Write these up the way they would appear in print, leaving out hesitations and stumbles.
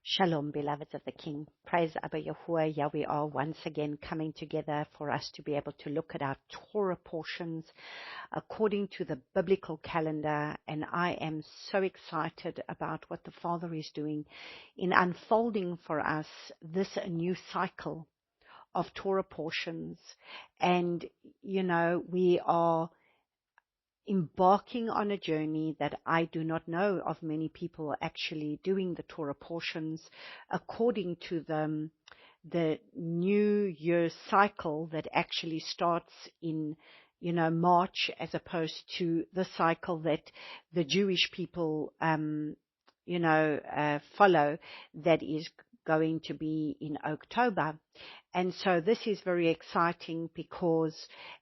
Shalom, beloveds of the King. Praise Abba Yahuwah. Here we are once again coming together for us to be able to look at our Torah portions according to the biblical calendar. And I am so excited about what the Father is doing in unfolding for us this new cycle of Torah portions. And, we are embarking on a journey that I do not know of many people actually doing the Torah portions according to the New Year cycle that actually starts in March, as opposed to the cycle that the Jewish people follow, that is going to be in October. And so this is very exciting because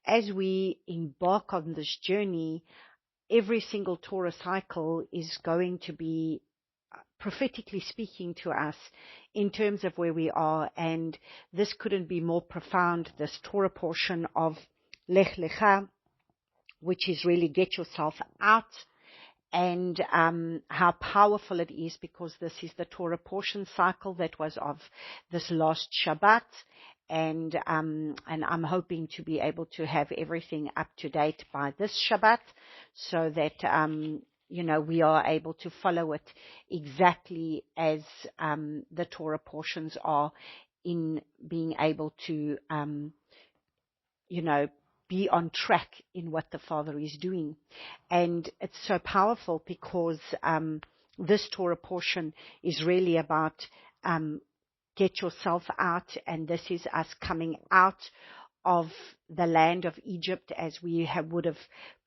as we embark on this journey, every single Torah cycle is going to be prophetically speaking to us in terms of where we are. And this couldn't be more profound, this Torah portion of Lecha, which is really get yourself out. And how powerful it is, because this is the Torah portion cycle that was of this last Shabbat. And I'm hoping to be able to have everything up to date by this Shabbat, so that we are able to follow it exactly as the Torah portions are, in being able to be on track in what the Father is doing. And it's so powerful because this Torah portion is really about get yourself out, and this is us coming out of the land of Egypt as we would have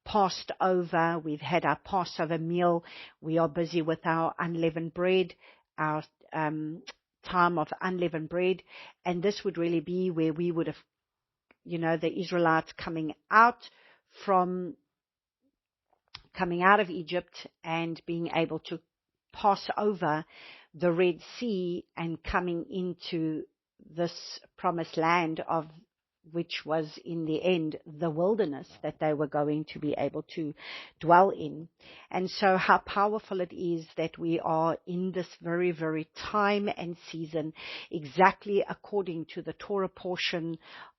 passed over. We've had our Passover meal. We are busy with our unleavened bread, our time of unleavened bread, and this would really be where we would have the Israelites coming out of Egypt and being able to pass over the Red Sea and coming into this promised land, of which was in the end the wilderness that they were going to be able to dwell in. And so how powerful it is that we are in this very, very time and season, exactly according to the Torah portion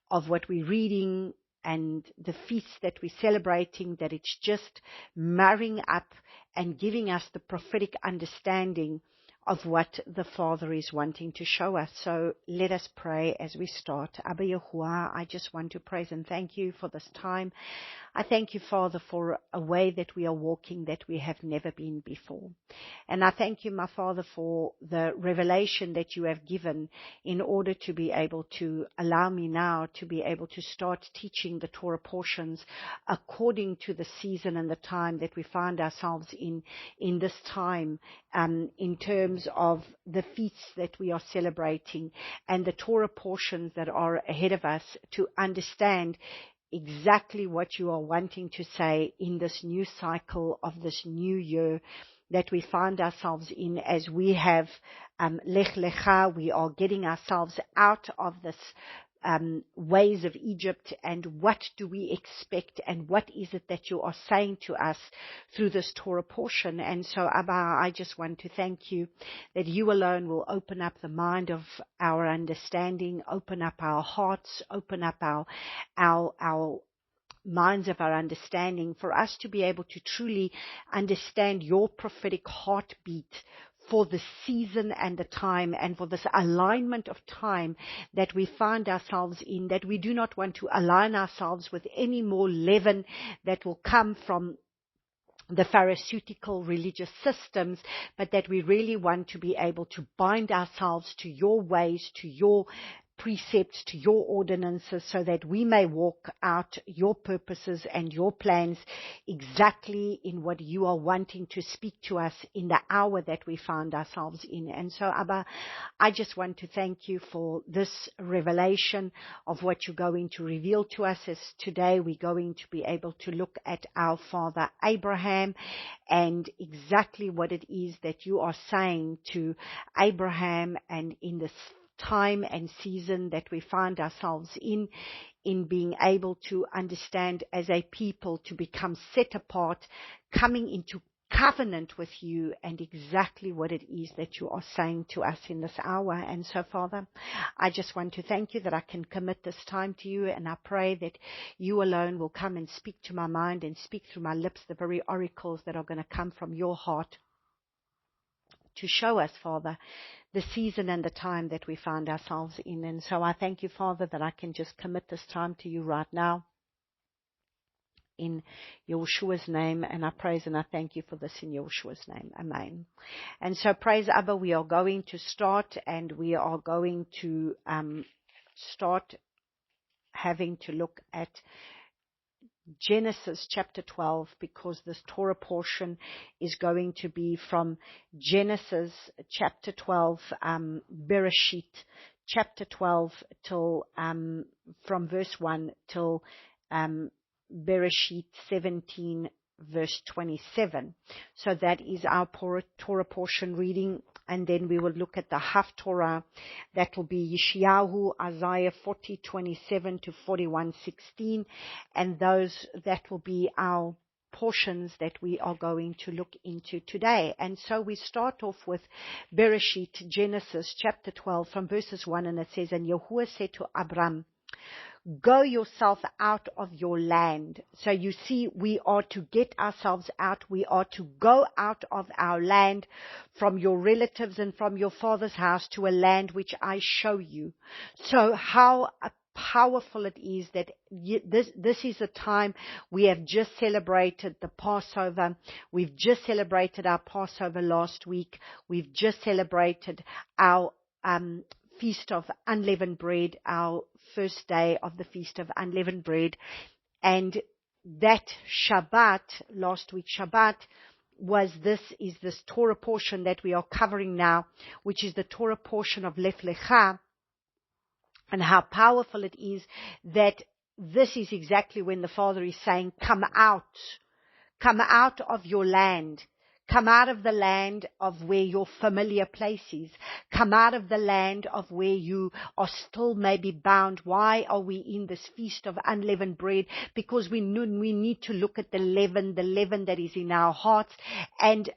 of what we're reading and the feasts that we're celebrating, that it's just marrying up and giving us the prophetic understanding of what the Father is wanting to show us. So let us pray as we start. Abba Yahuwah, I just want to praise and thank you for this time. I thank you, Father, for a way that we are walking that we have never been before. And I thank you, my Father, for the revelation that you have given in order to be able to allow me now to be able to start teaching the Torah portions according to the season and the time that we find ourselves in this time, in terms of the feasts that we are celebrating and the Torah portions that are ahead of us, to understand exactly what you are wanting to say in this new cycle of this new year that we find ourselves in. As we have Lecha, we are getting ourselves out of this ways of Egypt, and what do we expect, and what is it that you are saying to us through this Torah portion. And so, Abba, I just want to thank you that you alone will open up the mind of our understanding, open up our hearts, open up our minds of our understanding, for us to be able to truly understand your prophetic heartbeat for the season and the time, and for this alignment of time that we find ourselves in, that we do not want to align ourselves with any more leaven that will come from the pharisaical religious systems, but that we really want to be able to bind ourselves to your ways, to your precepts, to your ordinances, so that we may walk out your purposes and your plans exactly in what you are wanting to speak to us in the hour that we find ourselves in. And so, Abba, I just want to thank you for this revelation of what you're going to reveal to us, as today we're going to be able to look at our father Abraham, and exactly what it is that you are saying to Abraham, and in this time and season that we find ourselves in being able to understand as a people, to become set apart, coming into covenant with you and exactly what it is that you are saying to us in this hour. And so, Father, I just want to thank you that I can commit this time to you, and I pray that you alone will come and speak to my mind and speak through my lips the very oracles that are going to come from your heart to show us, Father, the season and the time that we find ourselves in. And so I thank you, Father, that I can just commit this time to you right now in Yeshua's name, and I praise and I thank you for this in Yeshua's name. Amen. And so, praise Abba, we are going to start, and we are going to start having to look at Genesis chapter 12, because this Torah portion is going to be from Genesis chapter 12, Bereshit chapter 12 till from verse 1 till Bereshit 17 verse 27. So that is our Torah portion reading, and then we will look at the Haftorah. That will be Yeshayahu, Isaiah 40:27 to 41:16, and that will be our portions that we are going to look into today. And so we start off with Bereshit, Genesis chapter 12 from verses 1, and it says, "And Yahuwah said to Abram, go yourself out of your land." So you see, we are to get ourselves out. We are to go out of our land, from your relatives and from your father's house, to a land which I show you. So how powerful it is that this is a time we have just celebrated the Passover. We've just celebrated our Passover last week. We've just celebrated our Feast of Unleavened Bread, our first day of the Feast of Unleavened Bread. And that Shabbat, last week Shabbat, is this Torah portion that we are covering now, which is the Torah portion of Lecha, and how powerful it is that this is exactly when the Father is saying, come out of your land. Come out of the land of where your familiar place is. Come out of the land of where you are still maybe bound. Why are we in this Feast of Unleavened Bread? Because we need to look at the leaven that is in our hearts. And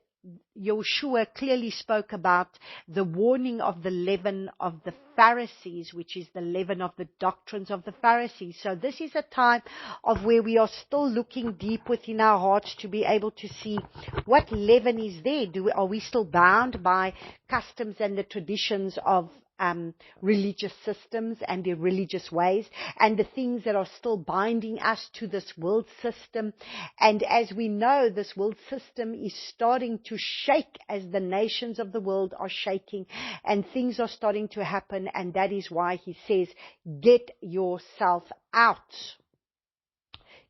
Yeshua clearly spoke about the warning of the leaven of the Pharisees, which is the leaven of the doctrines of the Pharisees. So this is a time of where we are still looking deep within our hearts to be able to see what leaven is there. Are we still bound by customs and the traditions of religious systems and the religious ways, and the things that are still binding us to this world system? And as we know, this world system is starting to shake as the nations of the world are shaking, and things are starting to happen, and that is why he says, get yourself out.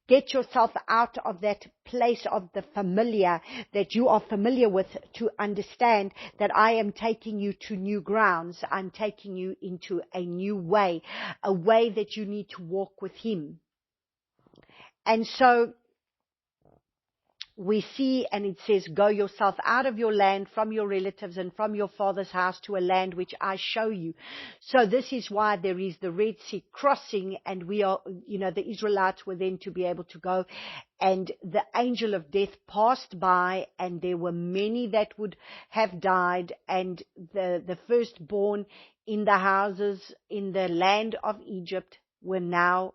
Get yourself out of that place of the familiar that you are familiar with, to understand that I am taking you to new grounds. I'm taking you into a new way, a way that you need to walk with him. And so we see, and it says, go yourself out of your land, from your relatives and from your father's house, to a land which I show you. So this is why there is the Red Sea crossing, and we are, the Israelites were then to be able to go, and the angel of death passed by, and there were many that would have died, and the firstborn in the houses in the land of Egypt were now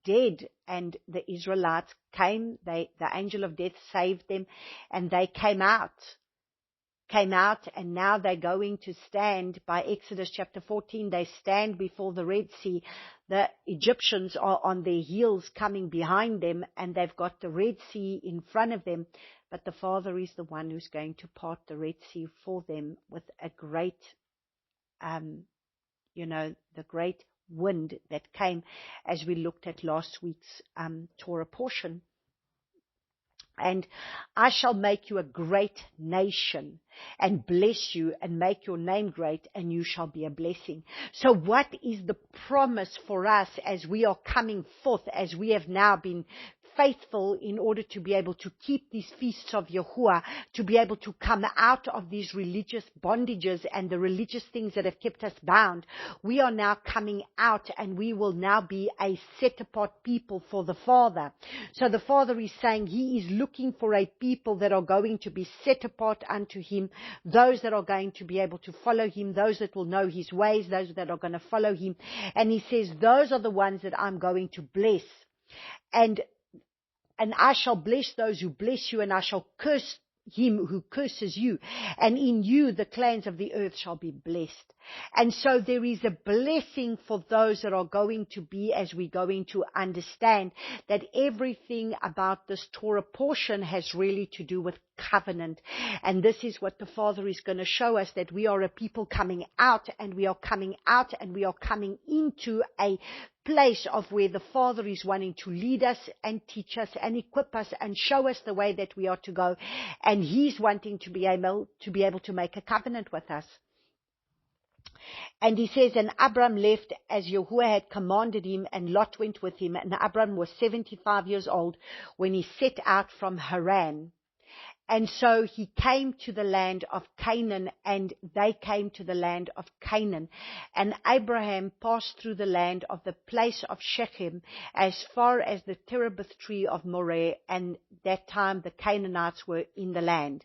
dead. And the Israelites came, the angel of death saved them, and they came out, and now they're going to stand by Exodus chapter 14. They stand before the Red Sea. The Egyptians are on their heels coming behind them, and they've got the Red Sea in front of them, but the Father is the one who's going to part the Red Sea for them with a great, the great wind that came, as we looked at last week's Torah portion. And I shall make you a great nation, and bless you, and make your name great, and you shall be a blessing. So what is the promise for us as we are coming forth, as we have now been faithful in order to be able to keep these feasts of Yahuwah, to be able to come out of these religious bondages and the religious things that have kept us bound. We are now coming out, and we will now be a set-apart people for the Father. So the Father is saying He is looking for a people that are going to be set apart unto Him, those that are going to be able to follow Him, those that will know His ways, those that are going to follow Him. And He says, those are the ones that I'm going to bless. And I shall bless those who bless you, and I shall curse him who curses you. And in you the clans of the earth shall be blessed. And so there is a blessing for those that are going to be, as we're going to understand, that everything about this Torah portion has really to do with covenant. And this is what the Father is going to show us, that we are a people coming out, and we are coming out, and we are coming into a place of where the Father is wanting to lead us and teach us and equip us and show us the way that we are to go. And He's wanting to be able to make a covenant with us. And He says, and Abram left as Yahuwah had commanded him, and Lot went with him. And Abram was 75 years old when he set out from Haran. And so he came to the land of Canaan, and they came to the land of Canaan. And Abraham passed through the land of the place of Shechem as far as the terebinth tree of Moreh, and that time the Canaanites were in the land.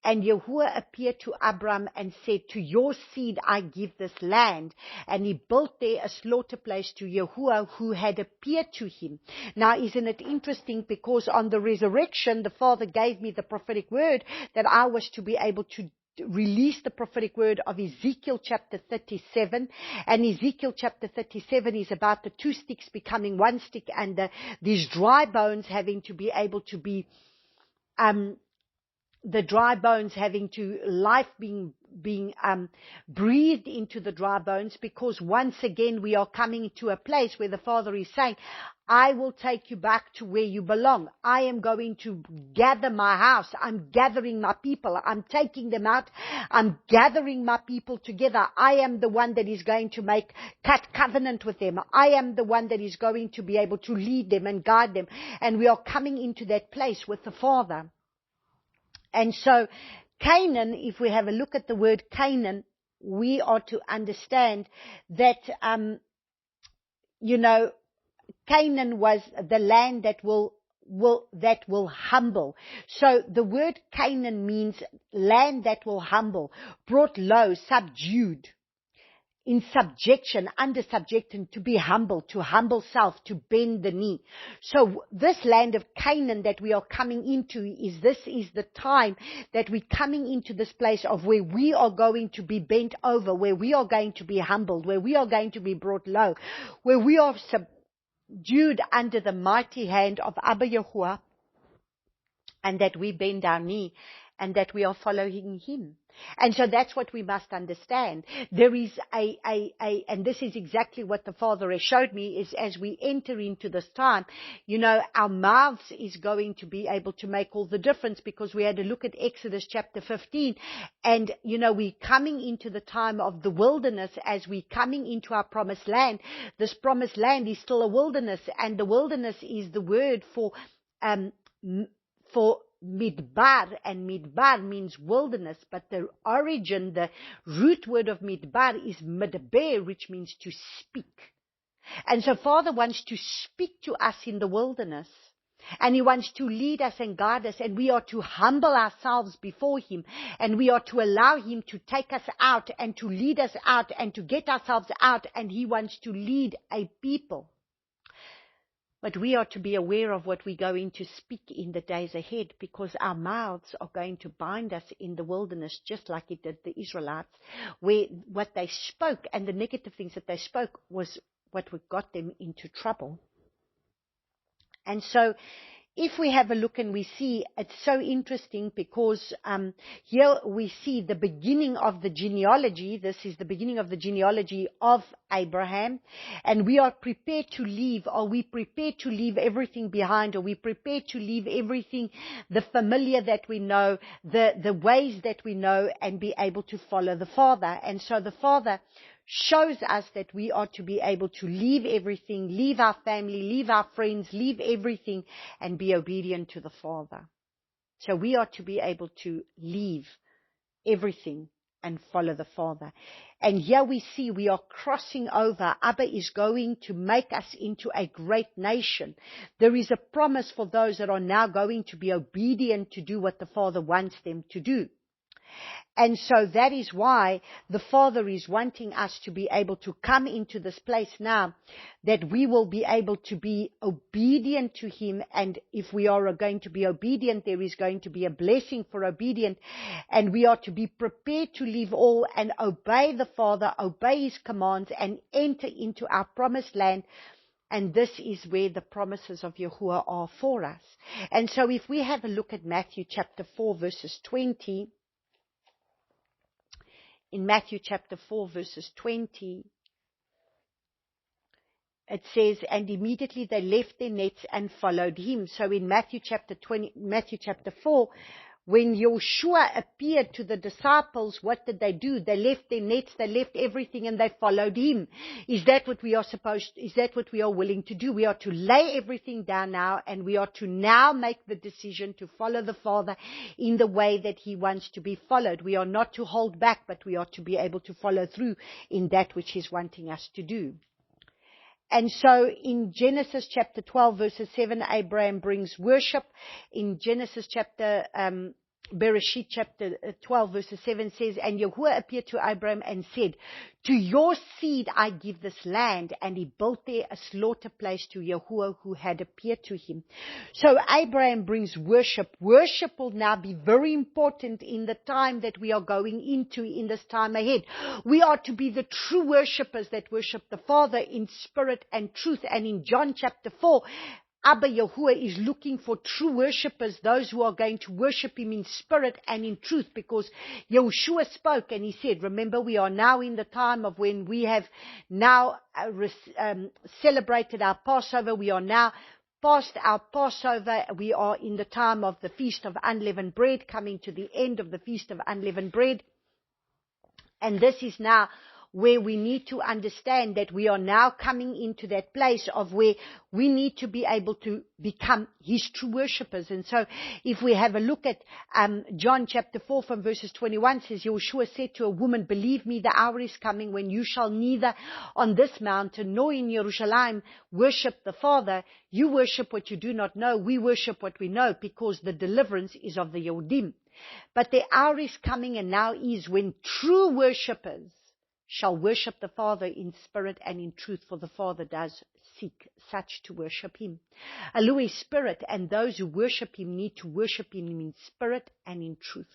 And Yahuwah appeared to Abram and said, to your seed I give this land. And he built there a slaughter place to Yahuwah, who had appeared to him. Now, isn't it interesting? Because on the resurrection, the Father gave me the prophetic word that I was to be able to release the prophetic word of Ezekiel chapter 37. And Ezekiel chapter 37 is about the two sticks becoming one stick, and these dry bones having to be able to be the dry bones having to life being breathed into the dry bones, because once again we are coming to a place where the Father is saying, I will take you back to where you belong. I am going to gather my house. I'm gathering my people. I'm taking them out. I'm gathering my people together. I am the one that is going to cut covenant with them. I am the one that is going to be able to lead them and guide them. And we are coming into that place with the Father. And so Canaan, if we have a look at the word Canaan, we are to understand that, Canaan was the land that will humble. So the word Canaan means land that will humble, brought low, subdued, in subjection, under subjection, to be humble, to humble self, to bend the knee. So this land of Canaan that we are coming into is the time that we're coming into this place of where we are going to be bent over, where we are going to be humbled, where we are going to be brought low, where we are subdued under the mighty hand of Abba Yahuwah, and that we bend our knee and that we are following Him. And so that's what we must understand. There is and this is exactly what the Father has showed me, is as we enter into this time, our mouths is going to be able to make all the difference, because we had a look at Exodus chapter 15, and, we're coming into the time of the wilderness as we're coming into our promised land. This promised land is still a wilderness, and the wilderness is the word for Midbar, and Midbar means wilderness, but the origin, the root word of Midbar is Midbar, which means to speak. And so Father wants to speak to us in the wilderness, and He wants to lead us and guide us, and we are to humble ourselves before Him, and we are to allow Him to take us out and to lead us out and to get ourselves out, and He wants to lead a people. But we are to be aware of what we're going to speak in the days ahead, because our mouths are going to bind us in the wilderness, just like it did the Israelites, where what they spoke and the negative things that they spoke was what got them into trouble. And so if we have a look and we see, it's so interesting, because here we see the beginning of the genealogy. This is the beginning of the genealogy of Abraham, and we are prepared to leave. Are we prepared to leave everything behind? Are we prepared to leave everything, the familiar that we know, the ways that we know, and be able to follow the Father? And so the Father shows us that we are to be able to leave everything, leave our family, leave our friends, leave everything, and be obedient to the Father. So we are to be able to leave everything and follow the Father. And here we see we are crossing over. Abba is going to make us into a great nation. There is a promise for those that are now going to be obedient to do what the Father wants them to do. And so that is why the Father is wanting us to be able to come into this place now, that we will be able to be obedient to Him. And if we are going to be obedient, there is going to be a blessing for obedience. And we are to be prepared to leave all and obey the Father, obey His commands, and enter into our promised land. And this is where the promises of Yahuwah are for us. And so if we have a look at Matthew chapter 4, verses 20, in Matthew chapter 4, verses 20, it says, and immediately they left their nets and followed Him. So in Matthew chapter 4, when Yeshua appeared to the disciples, what did they do? They left their nets, they left everything, and they followed Him. Is that what we are willing to do? We are to lay everything down now, and we are to now make the decision to follow the Father in the way that He wants to be followed. We are not to hold back, but we are to be able to follow through in that which He's wanting us to do. And so in Genesis chapter 12, verses 7, Abraham brings worship. In Genesis chapter, Bereshit chapter 12, verses 7 says, and Yahuwah appeared to Abraham and said, to your seed I give this land. And he built there a slaughter place to Yahuwah who had appeared to him. So Abraham brings worship. Worship will now be very important in the time that we are going into in this time ahead. We are to be the true worshippers that worship the Father in spirit and truth. And in John chapter 4, Abba Yahuwah is looking for true worshippers, those who are going to worship Him in spirit and in truth, because Yahushua spoke and He said, remember, we are now in the time of when we have now celebrated our Passover. We are now past our Passover. We are in the time of the Feast of Unleavened Bread, coming to the end of the Feast of Unleavened Bread. And this is now where we need to understand that we are now coming into that place of where we need to be able to become His true worshippers. And so if we have a look at John chapter 4 from verses 21, says, Yeshua said to a woman, believe me, the hour is coming when you shall neither on this mountain nor in Jerusalem worship the Father. You worship what you do not know. We worship what we know, because the deliverance is of the Yehudim. But the hour is coming, and now is, when true worshippers shall worship the Father in spirit and in truth, for the Father does seek such to worship Him. Alua is spirit, and those who worship Him need to worship Him in spirit and in truth.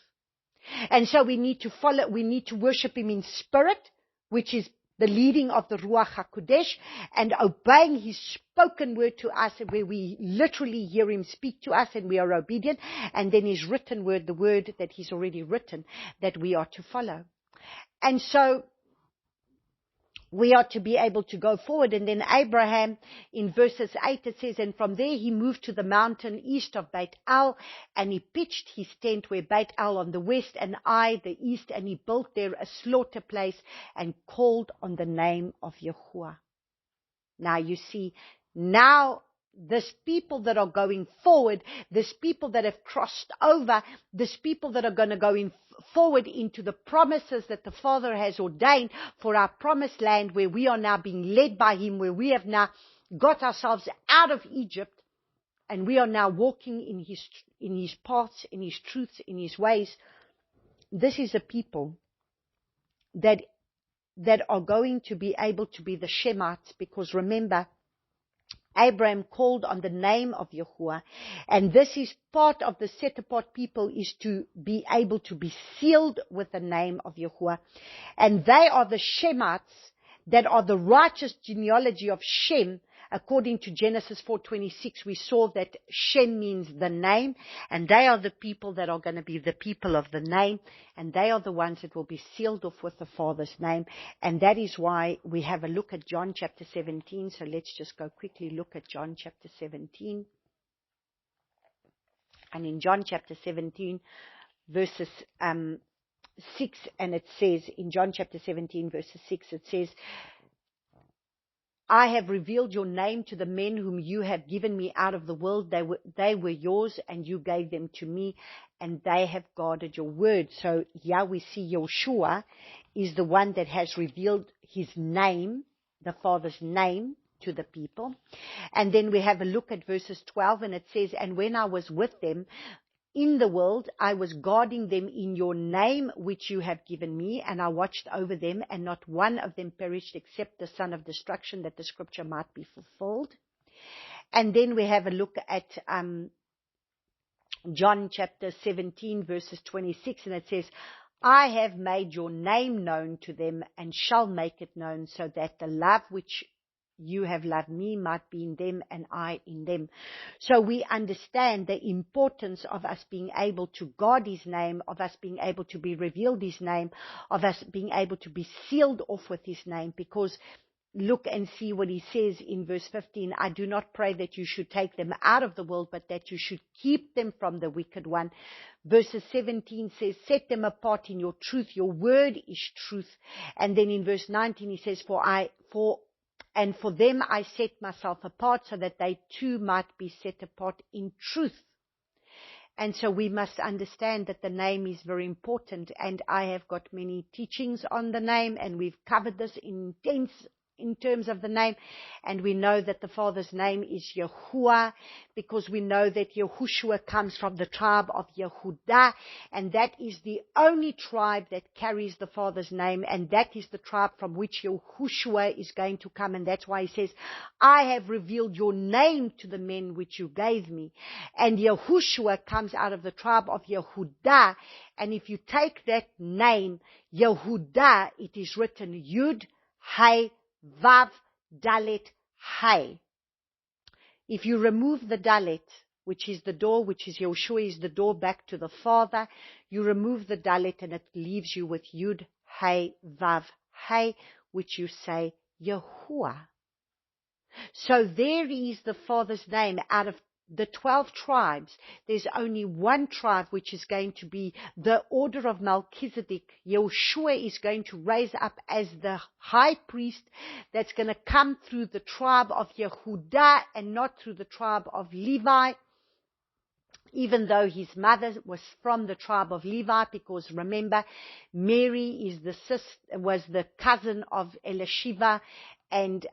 And so we need to worship Him in spirit, which is the leading of the Ruach HaKodesh, and obeying His spoken word to us, where we literally hear Him speak to us and we are obedient, and then His written word, the word that He's already written, that we are to follow. And so we are to be able to go forward. And then Abraham, in verses 8, it says, and from there he moved to the mountain east of Beit El, and he pitched his tent where Beit El on the west and Ai the east, and he built there a slaughter place and called on the name of Yahuwah. Now you see, now this people that are going forward, this people that have crossed over, this people that are going to go forward into the promises that the Father has ordained for our promised land, where we are now being led by Him, where we have now got ourselves out of Egypt, and we are now walking in His paths, in His truths, in His ways. This is a people that are going to be able to be the Shemites, because remember, Abraham called on the name of Yahuwah, and this is part of the set-apart people, is to be able to be sealed with the name of Yahuwah. And they are the Shemites that are the righteous genealogy of Shem, according to Genesis 4:26, we saw that Shem means the name, and they are the people that are going to be the people of the name, and they are the ones that will be sealed off with the Father's name. And that is why we have a look at John chapter 17. So let's just go quickly look at John chapter 17. And in John chapter 17, verses 6, and it says, in John chapter 17, verses 6, it says, I have revealed your name to the men whom you have given me out of the world. They were yours, and you gave them to me, and they have guarded your word. So here we see Yeshua is the one that has revealed his name, the Father's name, to the people. And then we have a look at verses 12, and it says, and when I was with them in the world, I was guarding them in your name, which you have given me, and I watched over them, and not one of them perished except the son of destruction, that the scripture might be fulfilled. And then we have a look at John chapter 17, verses 26, and it says, I have made your name known to them, and shall make it known, so that the love which you have loved me might be in them, and I in them. So we understand the importance of us being able to guard his name, of us being able to be revealed his name, of us being able to be sealed off with his name, because look and see what he says in verse 15. I do not pray that you should take them out of the world, but that you should keep them from the wicked one. Verses 17 says, set them apart in your truth. Your word is truth. And then in verse 19 he says, and for them I set myself apart, so that they too might be set apart in truth. And so we must understand that the name is very important. And I have got many teachings on the name, and we've covered this in terms of the name. And we know that the Father's name is Yahuwah, because we know that Yahushua comes from the tribe of Yehudah, and that is the only tribe that carries the Father's name, and that is the tribe from which Yahushua is going to come. And that's why he says, I have revealed your name to the men which you gave me. And Yahushua comes out of the tribe of Yehudah, and if you take that name, Yehudah, it is written Yud, Hay, Vav, Dalet, Hay. If you remove the Dalet, which is the door, which is Yeshua, is the door back to the Father, you remove the Dalet and it leaves you with Yud, Hay, Vav, Hay, which you say Yahuwah. So there is the Father's name. Out of the 12 tribes, there's only one tribe which is going to be the order of Melchizedek. Yeshua is going to raise up as the high priest that's going to come through the tribe of Yehudah and not through the tribe of Levi, even though his mother was from the tribe of Levi, because remember, Mary was the cousin of Elisheva, and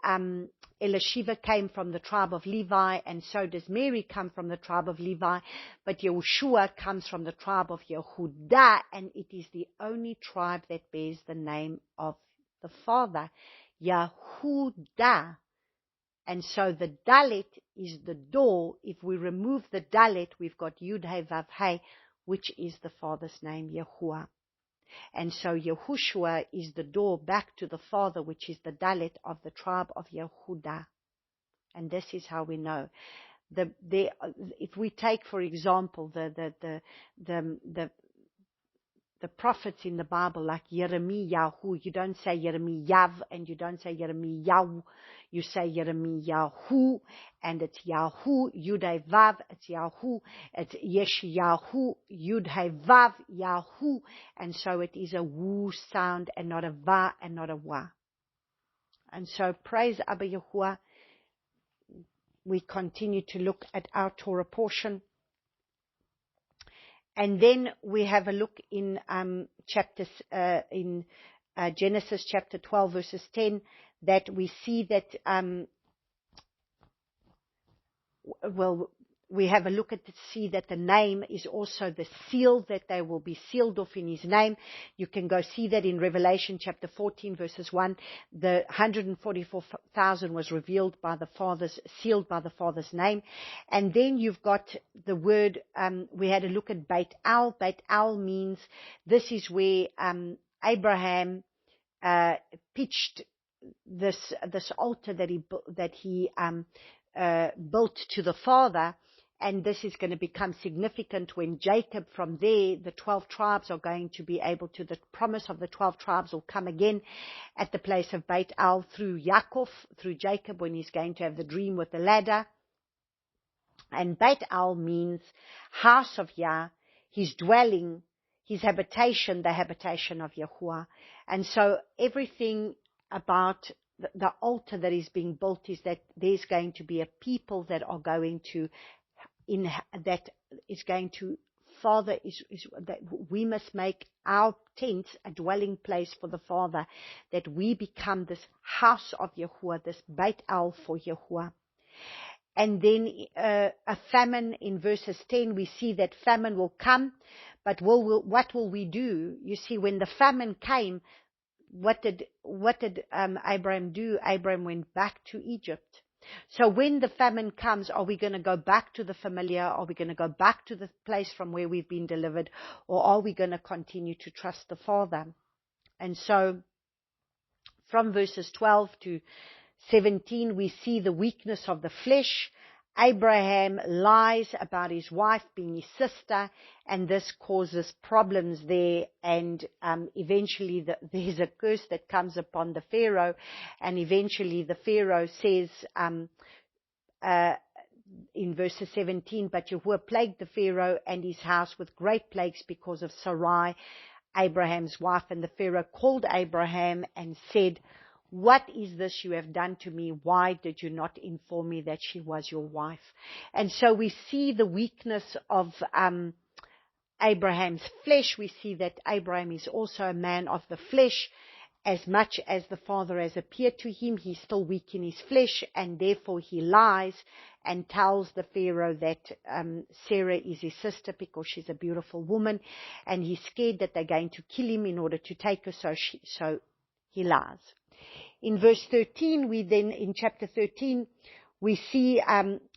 Elisheva came from the tribe of Levi, and so does Mary come from the tribe of Levi. But Yeshua comes from the tribe of Yehudah, and it is the only tribe that bears the name of the Father, Yehudah. And so the Dalet is the door. If we remove the Dalet, we've got Yud Hey Vav Hey, which is the Father's name, Yahuwah. And so Yahushua is the door back to the Father, which is the Dalet of the tribe of Yehudah. And this is how we know. If we take, for example, the prophets in the Bible, like Yirmiyahu, you don't say Yirmiyav and you don't say Yirmiyahu, you say Yirmiyahu, and it's Yahu, Yud-Hey Vav, it's Yahu, it's Yeshayahu, Yud-Hey Vav, Yahu, and so it is a woo sound and not a va and not a wa. And so praise Abba Yahuwah. We continue to look at our Torah portion. And then we have a look in Genesis chapter 12, verses 10, that we see that, we have a look at see that the name is also the seal, that they will be sealed off in his name. You can go see that in Revelation chapter 14, verses 1. The 144,000 was revealed by the Father's, sealed by the Father's name. And then you've got the word, we had a look at Beit El. Beit El means this is where Abraham pitched this altar that he built to the Father. And this is going to become significant when Jacob, from there, the 12 tribes are going to be able to, the promise of the 12 tribes will come again at the place of Beit El through Yaakov, through Jacob, when he's going to have the dream with the ladder. And Beit El means house of Yah, his dwelling, his habitation, the habitation of Yahuwah. And so everything about the altar that is being built is that there's going to be a people that are going to that we must make our tents a dwelling place for the Father, that we become this house of Yahuwah, this Beit El for Yahuwah. And then a famine in verses 10, we see that famine will come, but what will we do? You see, when the famine came, what did Abraham do? Abraham went back to Egypt. So when the famine comes, are we going to go back to the familiar? Are we going to go back to the place from where we've been delivered? Or are we going to continue to trust the Father? And so from verses 12 to 17, we see the weakness of the flesh. Abraham lies about his wife being his sister, and this causes problems there. And eventually there's a curse that comes upon the Pharaoh, and eventually the Pharaoh says in verses 17, but Yahuwah plagued the Pharaoh and his house with great plagues because of Sarai, Abraham's wife. And the Pharaoh called Abraham and said, what is this you have done to me? Why did you not inform me that she was your wife? And so we see the weakness of Abraham's flesh. We see that Abraham is also a man of the flesh. As much as the Father has appeared to him, he's still weak in his flesh, and therefore he lies and tells the Pharaoh that Sarah is his sister because she's a beautiful woman, and he's scared that they're going to kill him in order to take her, so he lies. In verse 13, in chapter 13, we see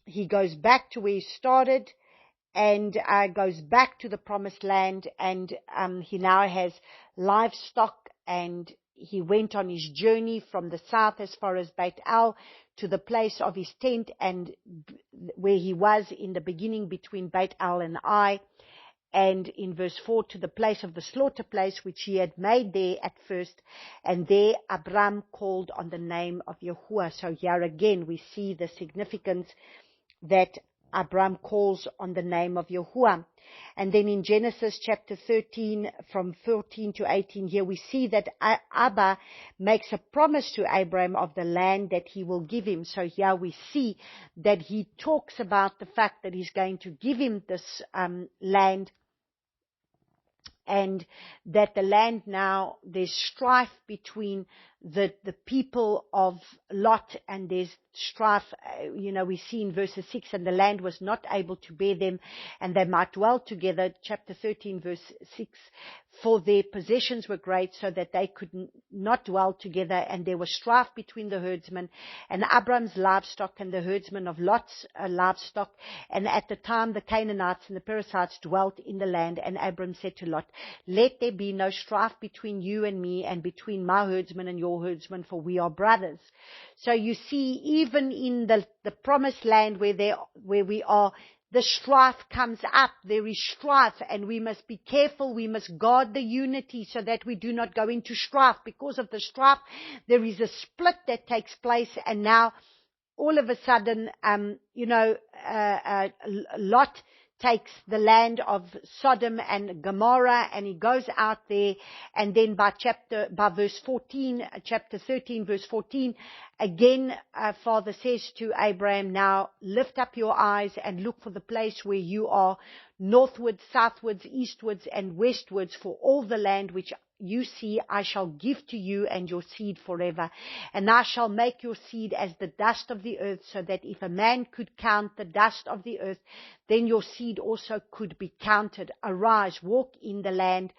he goes back to where he started and goes back to the promised land, and he now has livestock, and he went on his journey from the south as far as Beit El to the place of his tent, and where he was in the beginning between Beit El and Ai. And in verse 4, to the place of the slaughter place, which he had made there at first. And there Abram called on the name of Yahuwah. So here again, we see the significance that Abram calls on the name of Yahuwah. And then in Genesis chapter 13, from 14 to 18, here we see that Abba makes a promise to Abraham of the land that he will give him. So here we see that he talks about the fact that he's going to give him this land, and that the land now, there's strife between the people of Lot, and there's strife, we see in verses 6, and the land was not able to bear them, and they might dwell together, chapter 13, verse 6, for their possessions were great, so that they could not dwell together, and there was strife between the herdsmen, and Abram's livestock, and the herdsmen of Lot's livestock, and at the time the Canaanites and the Perizzites dwelt in the land, and Abram said to Lot, let there be no strife between you and me, and between my herdsmen and your herdsmen, for we are brothers. So you see, even in the promised land where we are, the strife comes up. There is strife, and we must be careful. We must guard the unity so that we do not go into strife. Because of the strife, there is a split that takes place, and now all of a sudden, Lot takes the land of Sodom and Gomorrah, and he goes out there, and then by verse 14, chapter 13, verse 14, again, Father says to Abraham, now lift up your eyes and look for the place where you are, northwards, southwards, eastwards, and westwards, for all the land which you see I shall give to you and your seed forever. And I shall make your seed as the dust of the earth, so that if a man could count the dust of the earth, then your seed also could be counted. Arise, walk in the land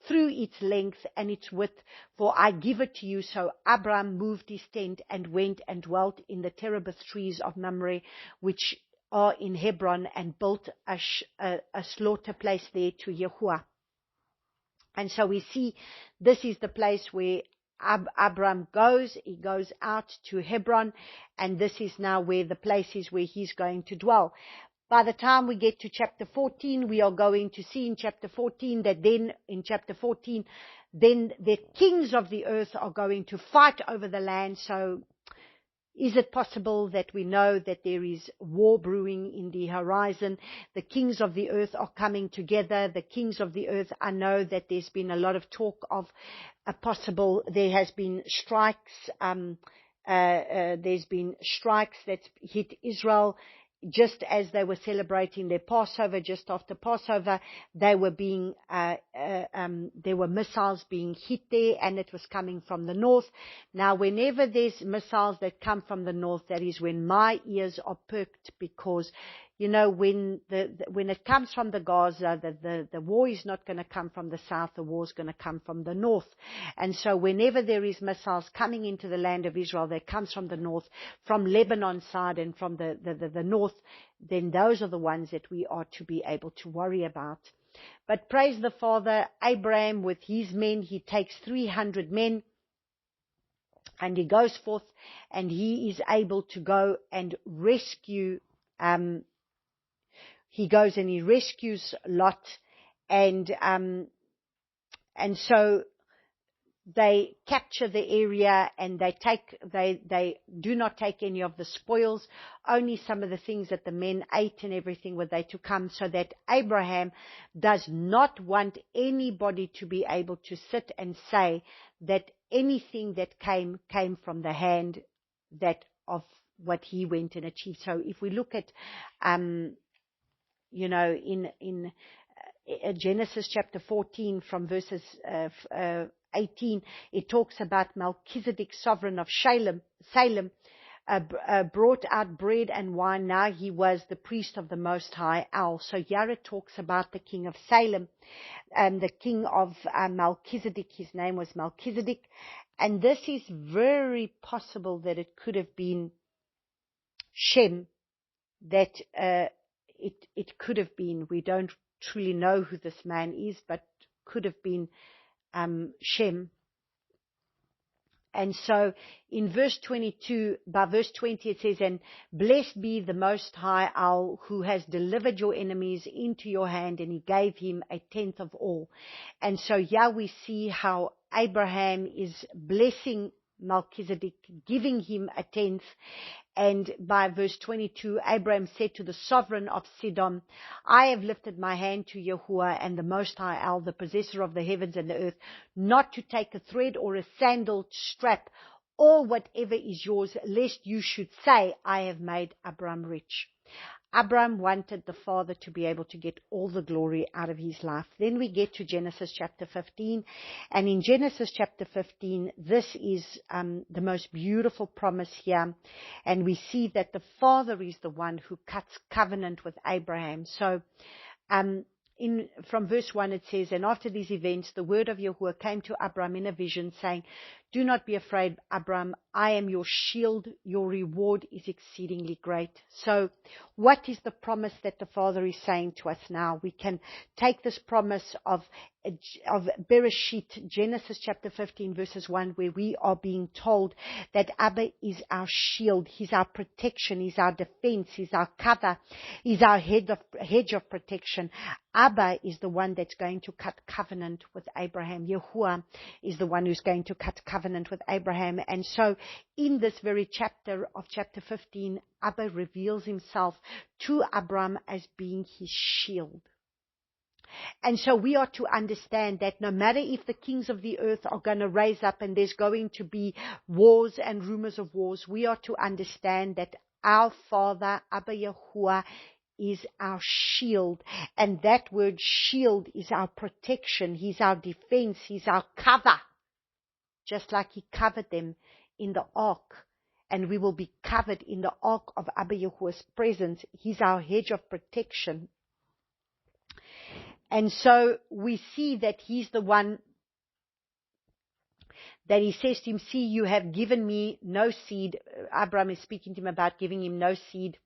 through its length and its width, for I give it to you. So Abram moved his tent and went and dwelt in the terebinth trees of Mamre, which are in Hebron, and built a slaughter place there to Yahuwah. And so we see this is the place where Abram goes. He goes out to Hebron, and this is now where the place is where he's going to dwell. By the time we get to chapter 14, we are going to see in chapter 14 that then in chapter 14, then the kings of the earth are going to fight over the land. So is it possible that we know that there is war brewing in the horizon? The kings of the earth are coming together. The kings of the earth, I know that there's been a lot of talk of there has been strikes. There's been strikes that hit Israel. Just as they were celebrating their Passover, just after Passover, there were missiles being hit there, and it was coming from the north. Now, whenever there's missiles that come from the north, that is when my ears are perked, because when it comes from the Gaza, the war is not going to come from the south, the war is going to come from the north. And so whenever there is missiles coming into the land of Israel that comes from the north, from Lebanon side and from the north, then those are the ones that we are to be able to worry about. But praise the Father, Abraham with his men, he takes 300 men, and he goes forth, and he is able to go and rescue. He goes and he rescues Lot, and so they capture the area, and they do not take any of the spoils, only some of the things that the men ate and everything were they to come, so that Abraham does not want anybody to be able to sit and say that anything that came from the hand that of what he went and achieved. So if we look at in Genesis chapter 14 from verses 18, it talks about Melchizedek, sovereign of Salem, brought out bread and wine. Now he was the priest of the Most High El. So here it talks about the king of Salem, the king of Melchizedek. His name was Melchizedek. And this is very possible that it could have been Shem, that it could have been. We don't truly know who this man is, but could have been Shem. And so in verse 22, by verse 20 it says, and blessed be the Most High El, who has delivered your enemies into your hand, and he gave him a tenth of all. And so here we see how Abraham is blessing Melchizedek, giving him a tenth. And by verse 22, Abraham said to the sovereign of Sidon, I have lifted my hand to Yahuwah and the Most High El, the possessor of the heavens and the earth, not to take a thread or a sandal strap, or whatever is yours, lest you should say, I have made Abram rich. Abram wanted the Father to be able to get all the glory out of his life. Then we get to Genesis chapter 15. And in Genesis chapter 15, this is the most beautiful promise here. And we see that the Father is the one who cuts covenant with Abraham. So from verse 1 it says, and after these events, the word of Yahuwah came to Abram in a vision, saying, do not be afraid, Abram. I am your shield. Your reward is exceedingly great. So what is the promise that the Father is saying to us now? We can take this promise of Bereshit, Genesis chapter 15, verses 1, where we are being told that Abba is our shield. He's our protection. He's our defense. He's our cover. He's our hedge of protection. Abba is the one that's going to cut covenant with Abraham. Yahuwah is the one who's going to cut covenant with Abraham. And so in this very chapter of chapter 15, Abba reveals himself to Abram as being his shield. And so we are to understand that no matter if the kings of the earth are going to raise up and there's going to be wars and rumors of wars, we are to understand that our Father, Abba Yahuwah, is our shield. And that word shield is our protection. He's our defense. He's our cover. Just like he covered them in the ark. And we will be covered in the ark of Abba Yahuwah's presence. He's our hedge of protection. And so we see that he's the one that he says to him, see, you have given me no seed. Abraham is speaking to him about giving him no seed.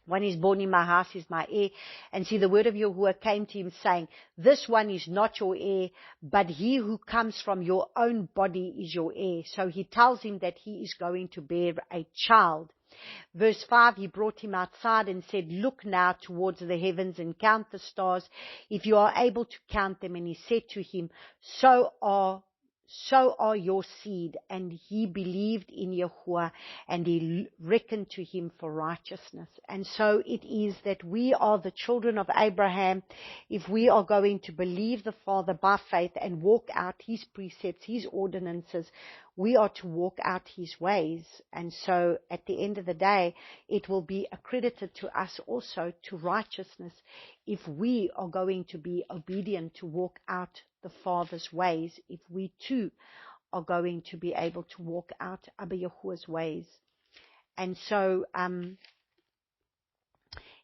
One is born in my house is my heir. And see, the word of Yahuwah came to him saying, this one is not your heir, but he who comes from your own body is your heir. So he tells him that he is going to bear a child. Verse 5, he brought him outside and said, look now towards the heavens and count the stars, if you are able to count them. And he said to him, so are your seed. And he believed in Yahuwah, and he reckoned to him for righteousness. And so it is that we are the children of Abraham if we are going to believe the Father by faith and walk out his precepts, his ordinances. We are to walk out his ways. And so at the end of the day, it will be accredited to us also to righteousness if we are going to be obedient to walk out the Father's ways, if we too are going to be able to walk out Abba Yahuwah's ways. And so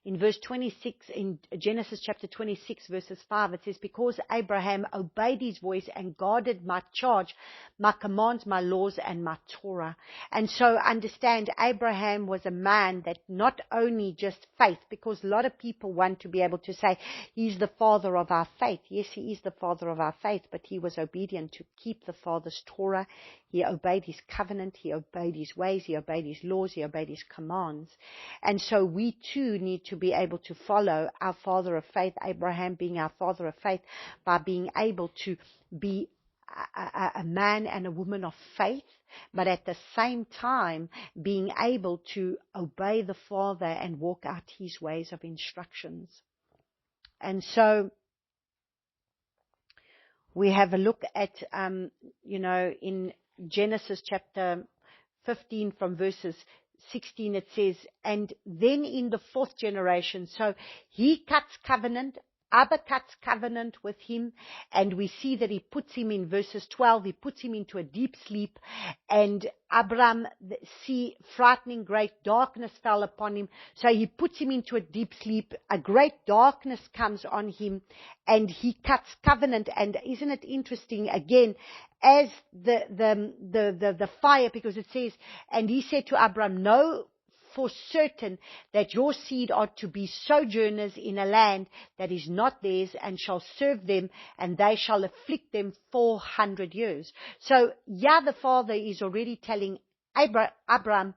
in verse 26, in Genesis chapter 26, verses 5, it says, because Abraham obeyed his voice and guarded my charge, my commands, my laws, and my Torah. And so understand, Abraham was a man that not only just faith, because a lot of people want to be able to say, he's the father of our faith. Yes, he is the father of our faith, but he was obedient to keep the Father's Torah. He obeyed his covenant, he obeyed his ways, he obeyed his laws, he obeyed his commands. And so we too need to be able to follow our father of faith, Abraham being our father of faith, by being able to be a man and a woman of faith, but at the same time being able to obey the Father and walk out his ways of instructions. And so we have a look at, in Genesis chapter 15 from verses 16, it says, and then in the fourth generation, so he cuts covenant, Abba cuts covenant with him, and we see that he puts him in verses 12, he puts him into a deep sleep, and Abram, see, frightening great darkness fell upon him, so he puts him into a deep sleep, a great darkness comes on him, and he cuts covenant. And isn't it interesting, again, as the fire, because it says, and he said to Abram, know for certain that your seed are to be sojourners in a land that is not theirs, and shall serve them, and they shall afflict them 400 years. So, the Father is already telling Abram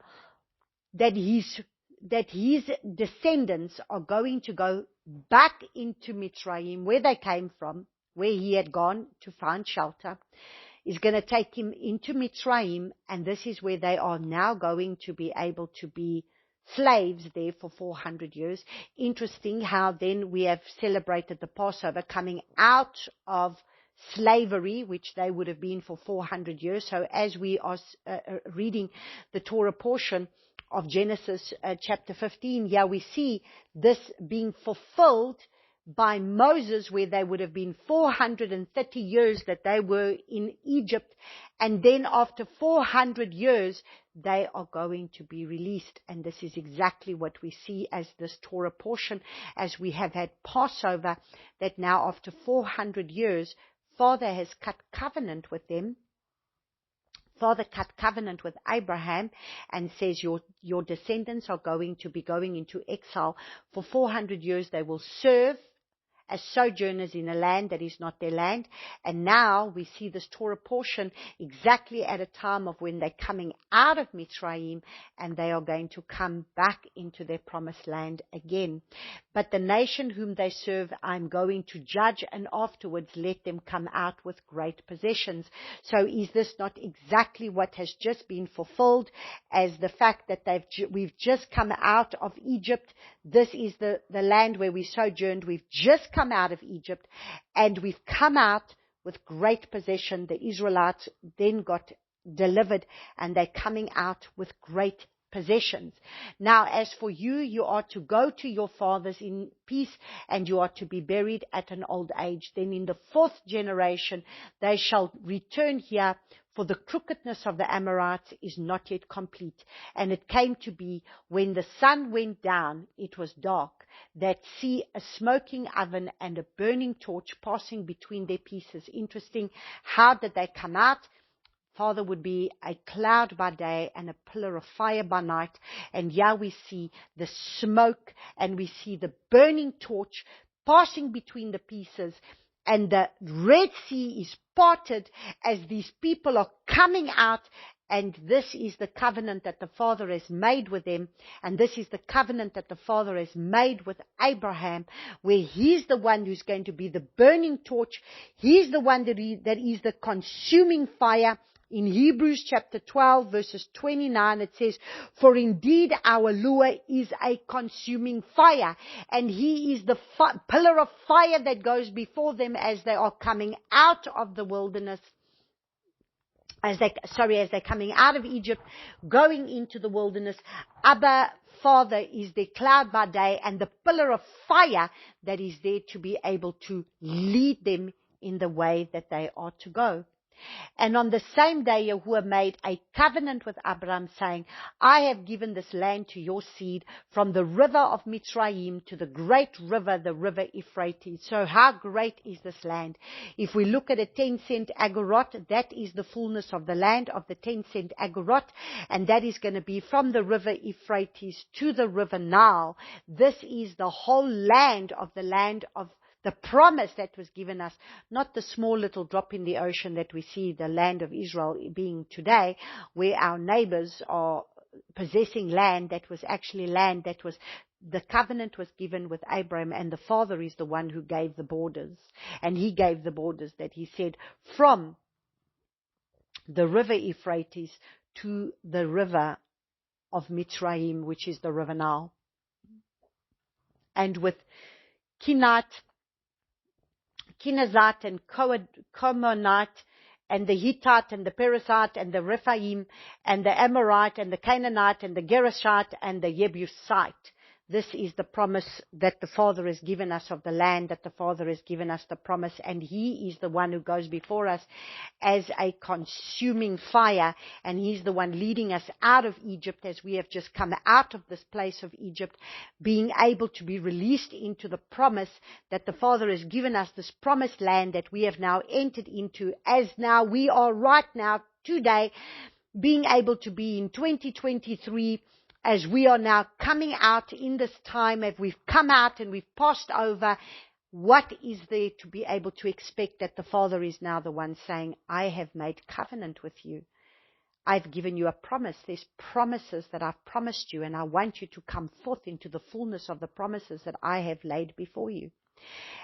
that his descendants are going to go back into Mitzrayim, where they came from, where he had gone to find shelter, is going to take him into Mitzrayim, and this is where they are now going to be able to be slaves there for 400 years. Interesting how then we have celebrated the Passover coming out of slavery, which they would have been for 400 years. So as we are reading the Torah portion of Genesis chapter 15, we see this being fulfilled by Moses, where they would have been 430 years that they were in Egypt, and then after 400 years they are going to be released. And this is exactly what we see as this Torah portion, as we have had Passover, that now after 400 years Father has cut covenant with them. Father cut covenant with Abraham and says your descendants are going to be going into exile for 400 years. They will serve as sojourners in a land that is not their land. And now we see this Torah portion exactly at a time of when they're coming out of Mitzrayim, and they are going to come back into their promised land again. But the nation whom they serve, I'm going to judge, and afterwards let them come out with great possessions. So is this not exactly what has just been fulfilled, as the fact that we've just come out of Egypt? This is the land where we sojourned. We've just come out of Egypt, and we've come out with great possession. The Israelites then got delivered, and they're coming out with great possessions. Now, as for you, you are to go to your fathers in peace, and you are to be buried at an old age. Then in the fourth generation they shall return here, for the crookedness of the Amorites is not yet complete. And it came to be, when the sun went down, it was dark, that see a smoking oven and a burning torch passing between their pieces. Interesting. How did they come out? Father would be a cloud by day and a pillar of fire by night. And here we see the smoke and we see the burning torch passing between the pieces. And the Red Sea is parted as these people are coming out. And this is the covenant that the Father has made with them. And this is the covenant that the Father has made with Abraham, where He's the one who's going to be the burning torch. He's the one that is the consuming fire. In Hebrews chapter 12, verses 29, it says, "For indeed our Lord is a consuming fire, and He is the pillar of fire that goes before them as they are coming out of the wilderness." As they're coming out of Egypt, going into the wilderness. Abba, Father, is their cloud by day and the pillar of fire that is there to be able to lead them in the way that they are to go. And on the same day, Yahuwah made a covenant with Abraham, saying, "I have given this land to your seed, from the river of Mitzrayim to the great river, the river Euphrates." So how great is this land? If we look at a 10-cent agorot, that is the fullness of the land of the 10-cent agorot, and that is going to be from the river Euphrates to the river Nile. This is the whole land of the promise that was given us, not the small little drop in the ocean that we see the land of Israel being today, where our neighbors are possessing land that was actually land that was, the covenant was given with Abraham, and the Father is the one who gave the borders. And He gave the borders that He said from the river Euphrates to the river of Mitzrayim, which is the river Nile. And with Kenizzite and Comonite and the Hittite and the Perizzite and the Rephaim and the Amorite and the Canaanite and the Gerashite and the Jebusite. This is the promise that the Father has given us of the land, that the Father has given us the promise, and He is the one who goes before us as a consuming fire, and He's the one leading us out of Egypt as we have just come out of this place of Egypt, being able to be released into the promise that the Father has given us, this promised land that we have now entered into, as now we are right now today, being able to be in 2023, as we are now coming out in this time, as we've come out and we've passed over. What is there to be able to expect that the Father is now the one saying, "I have made covenant with you. I've given you a promise. There's promises that I've promised you, and I want you to come forth into the fullness of the promises that I have laid before you."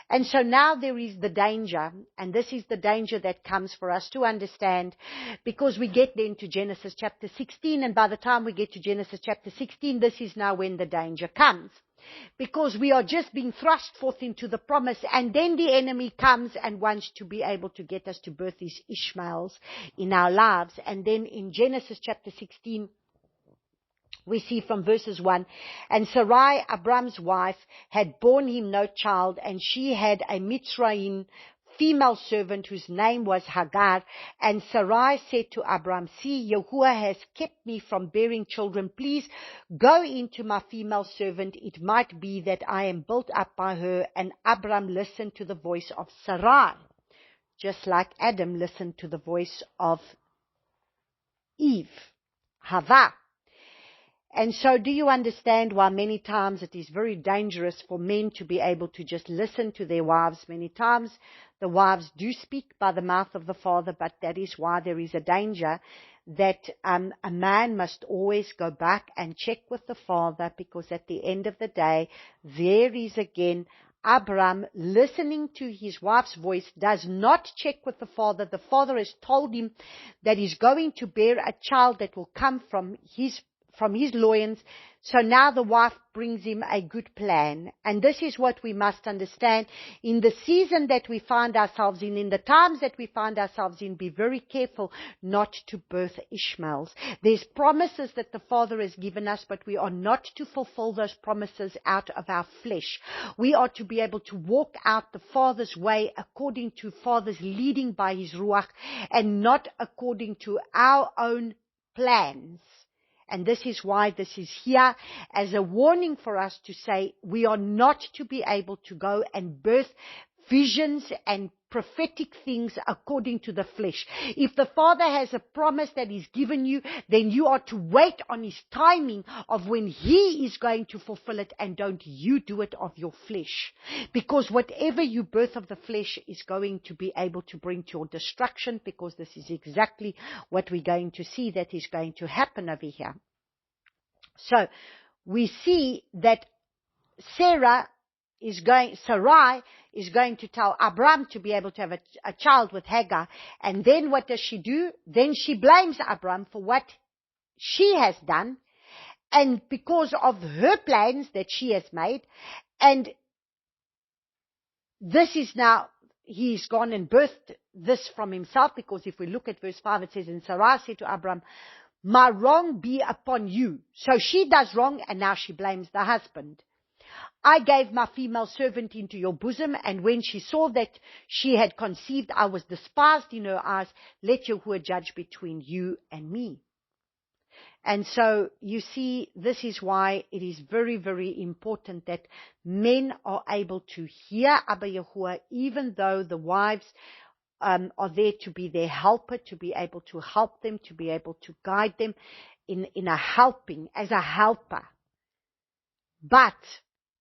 And so now there is the danger, and this is the danger that comes for us to understand, because we get then to Genesis chapter 16, and by the time we get to Genesis chapter 16, this is now when the danger comes. Because we are just being thrust forth into the promise, and then the enemy comes and wants to be able to get us to birth these Ishmaels in our lives. And then in Genesis chapter 16, we see from verses 1, "And Sarai, Abram's wife, had borne him no child, and she had a Mitzrayim female servant whose name was Hagar. And Sarai said to Abram, 'See, Yahuwah has kept me from bearing children. Please go into my female servant. It might be that I am built up by her.' And Abram listened to the voice of Sarai, just like Adam listened to the voice of Eve, Hava. And so do you understand why many times it is very dangerous for men to be able to just listen to their wives? Many times the wives do speak by the mouth of the Father, but that is why there is a danger that a man must always go back and check with the Father, because at the end of the day, there is again Abram listening to his wife's voice, does not check with the Father. The Father has told him that he's going to bear a child that will come from his loins. So now the wife brings him a good plan. And this is what we must understand in the season that we find ourselves in the times that we find ourselves in. Be very careful not to birth Ishmaels. There's promises that the Father has given us, but we are not to fulfill those promises out of our flesh. We are to be able to walk out the Father's way according to Father's leading by His Ruach, and not according to our own plans. And this is why this is here as a warning for us to say we are not to be able to go and birth visions and prophetic things according to the flesh. If the Father has a promise that He's given you, then you are to wait on His timing of when He is going to fulfill it, and don't you do it of your flesh. Because whatever you birth of the flesh is going to be able to bring to your destruction, because this is exactly what we're going to see that is going to happen over here. So we see that Sarai is going to tell Abram to be able to have a child with Hagar. And then what does she do? Then she blames Abram for what she has done, and because of her plans that she has made. And this is now, he's gone and birthed this from himself, because if we look at verse 5, it says, and Sarai said to Abram, my wrong be upon you. So she does wrong, and now she blames the husband. I gave my female servant into your bosom, and when she saw that she had conceived, I was despised in her eyes. Let Yahuwah judge between you and me. And so you see, this is why it is very, very important that men are able to hear Abba Yahuwah, even though the wives are there to be their helper, to be able to help them, to be able to guide them in a helping, as a helper. But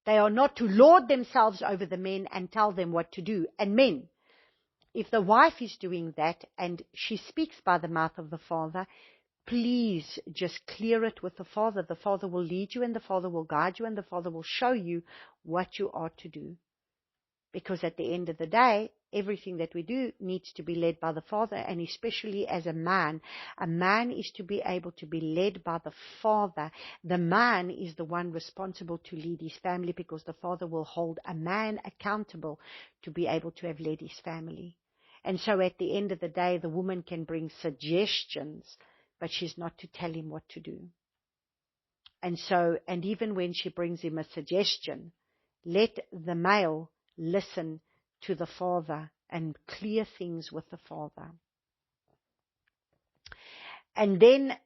they are not to lord themselves over the men and tell them what to do. And men, if the wife is doing that and she speaks by the mouth of the father, please just clear it with the father. The father will lead you, and the father will guide you, and the father will show you what you are to do. Because at the end of the day, everything that we do needs to be led by the Father, and especially as a man is to be able to be led by the Father. The man is the one responsible to lead his family, because the Father will hold a man accountable to be able to have led his family. And so at the end of the day, the woman can bring suggestions, but she's not to tell him what to do. And so, and even when she brings him a suggestion, let the male listen to the father and clear things with the father. And then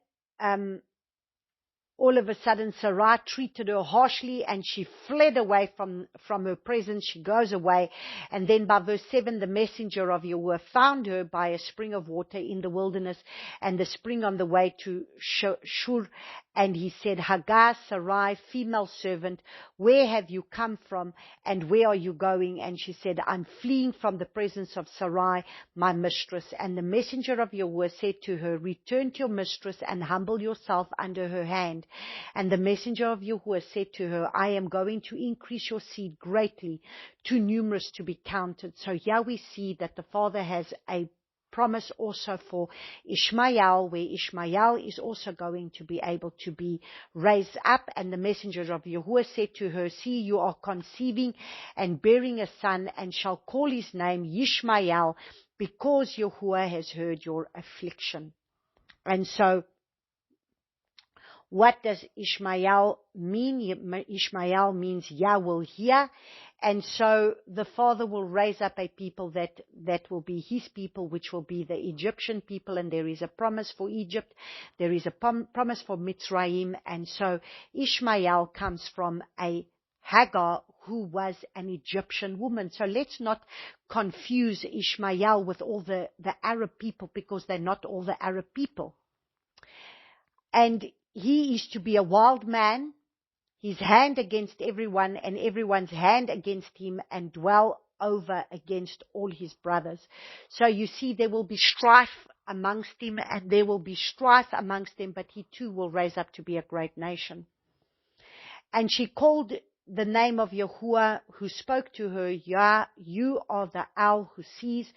all of a sudden Sarai treated her harshly, and she fled away from her presence. She goes away. And then by verse 7, the messenger of Yahuwah found her by a spring of water in the wilderness, and the spring on the way to Shur. And he said, Hagar, Sarai, female servant, where have you come from, and where are you going? And she said, I'm fleeing from the presence of Sarai, my mistress. And the messenger of Yahuwah said to her, return to your mistress and humble yourself under her hand. And the messenger of Yahuwah said to her, I am going to increase your seed greatly, too numerous to be counted. So here we see that the father has a promise also for Ishmael, where Ishmael is also going to be able to be raised up. And the messenger of Yahuwah said to her, see, you are conceiving and bearing a son, and shall call his name Ishmael, because Yahuwah has heard your affliction. And so what does Ishmael mean? Ishmael means Yah will hear. And so the Father will raise up a people that will be His people, which will be the Egyptian people. And there is a promise for Egypt. There is a promise for Mitzrayim. And so Ishmael comes from a Hagar, who was an Egyptian woman. So let's not confuse Ishmael with all the Arab people, because they're not all the Arab people. And he is to be a wild man, his hand against everyone, and everyone's hand against him, and dwell over against all his brothers. So you see, there will be strife amongst him, and there will be strife amongst them, but he too will raise up to be a great nation. And she called the name of Yahuwah, who spoke to her, Yah, you are the owl who sees.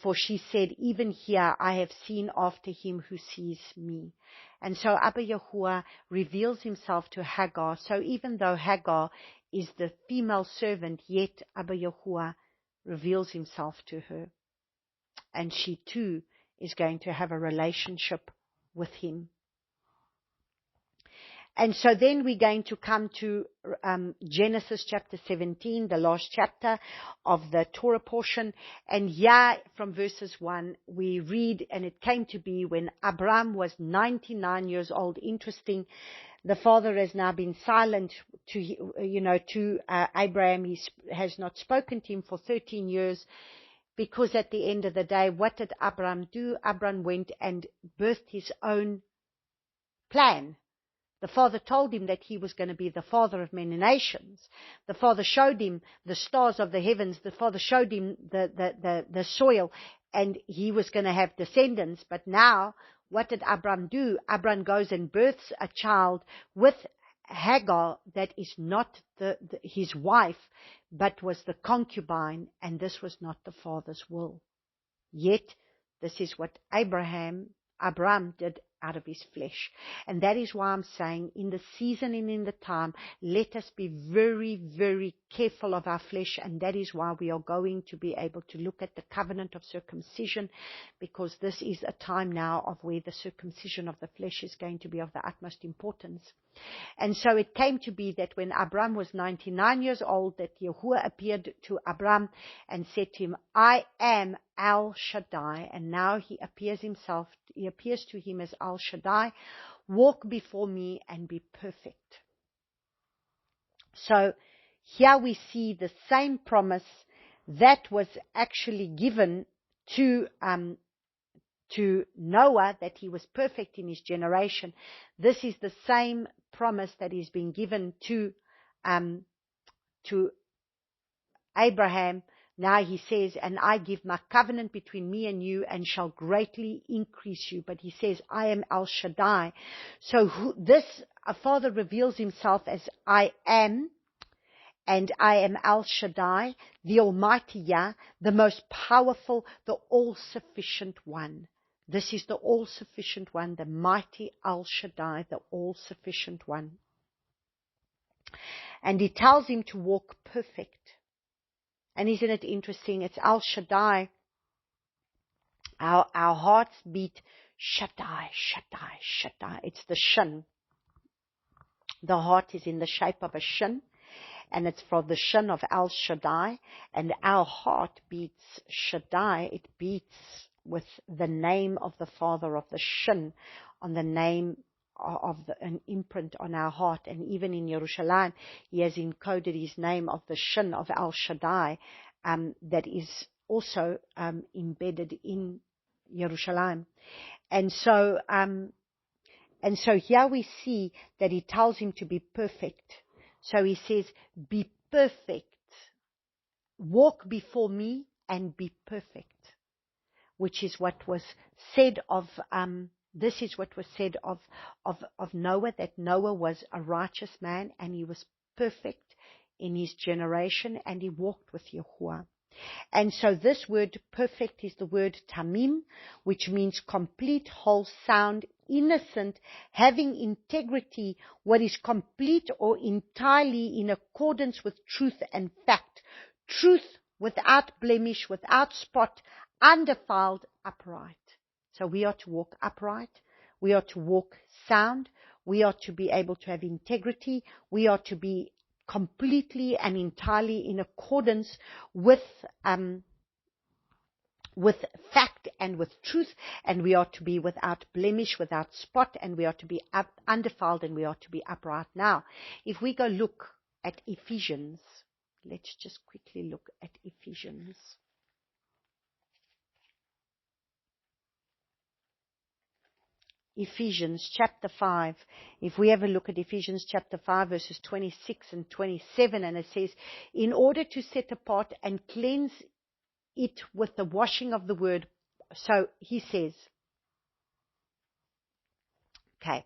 For she said, even here I have seen after him who sees me. And so Abba Yahuwah reveals himself to Hagar. So even though Hagar is the female servant, yet Abba Yahuwah reveals himself to her. And she too is going to have a relationship with him. And so then we're going to come to Genesis chapter 17, the last chapter of the Torah portion. And here from verses 1, we read, and it came to be when Abram was 99 years old. Interesting. The father has now been silent to Abraham. He has not spoken to him for 13 years. Because at the end of the day, what did Abram do? Abram went and birthed his own plan. The Father told him that he was going to be the father of many nations. The Father showed him the stars of the heavens. The Father showed him the soil, and he was going to have descendants. But now, what did Abram do? Abram goes and births a child with Hagar that is not his wife, but was the concubine, and this was not the Father's will. Yet, this is what Abraham did out of his flesh. And that is why I'm saying, in the season and in the time, let us be very, very careful of our flesh. And that is why we are going to be able to look at the covenant of circumcision, because this is a time now of where the circumcision of the flesh is going to be of the utmost importance. And so it came to be that when Abram was 99 years old, that Yahuwah appeared to Abram and said to him, I am El Shaddai. And now he appears to him as El Shaddai. Walk before me and be perfect. So here we see the same promise that was actually given to Noah, that he was perfect in his generation. This is the same promise that is being given to Abraham. Now he says, and I give my covenant between me and you, and shall greatly increase you. But he says, I am El Shaddai. So a Father reveals himself as I am, and I am El Shaddai, the Almighty Yah, the most powerful, the all-sufficient one. This is the all-sufficient one, the mighty El Shaddai, the all-sufficient one. And he tells him to walk perfect. And isn't it interesting? It's El Shaddai. Our hearts beat Shaddai, Shaddai, Shaddai. It's the shin. The heart is in the shape of a shin, and it's for the shin of El Shaddai. And our heart beats Shaddai. It beats with the name of the Father, of the shin, on the name of an imprint on our heart. And even in Yerushalayim, he has encoded his name of the shin of El Shaddai, that is also embedded in Yerushalayim. And so here we see that he tells him to be perfect. So he says, be perfect. Walk before me and be perfect. Which is what was said of, this is what was said of Noah, that Noah was a righteous man and he was perfect in his generation and he walked with Yahuwah. And so this word perfect is the word tamim, which means complete, whole, sound, innocent, having integrity, what is complete or entirely in accordance with truth and fact. Truth without blemish, without spot, undefiled, upright. So we are to walk upright. We are to walk sound. We are to be able to have integrity. We are to be completely and entirely in accordance with fact and with truth, and we are to be without blemish, without spot, and we are to be undefiled, and we are to be upright. Now, if we go look at Ephesians, let's just quickly look at Ephesians. Ephesians chapter 5. If we have a look at Ephesians chapter 5 verses 26 and 27, and it says, in order to set apart and cleanse it with the washing of the word. So he says, okay,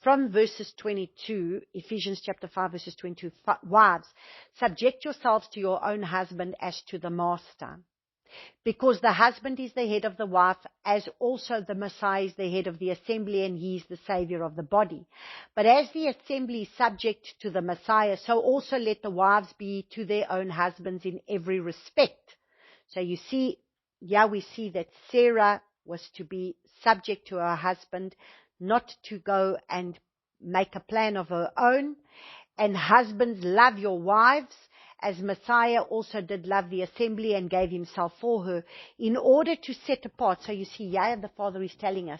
from verses 22, Ephesians chapter 5 verses 22, wives, subject yourselves to your own husband as to the master. Because the husband is the head of the wife, as also the Messiah is the head of the assembly, and he is the Savior of the body. But as the assembly is subject to the Messiah, so also let the wives be to their own husbands in every respect. So you see, we see that Sarah was to be subject to her husband, not to go and make a plan of her own. And husbands, love your wives, as Messiah also did love the assembly and gave himself for her, in order to set apart. So you see, the Father is telling us,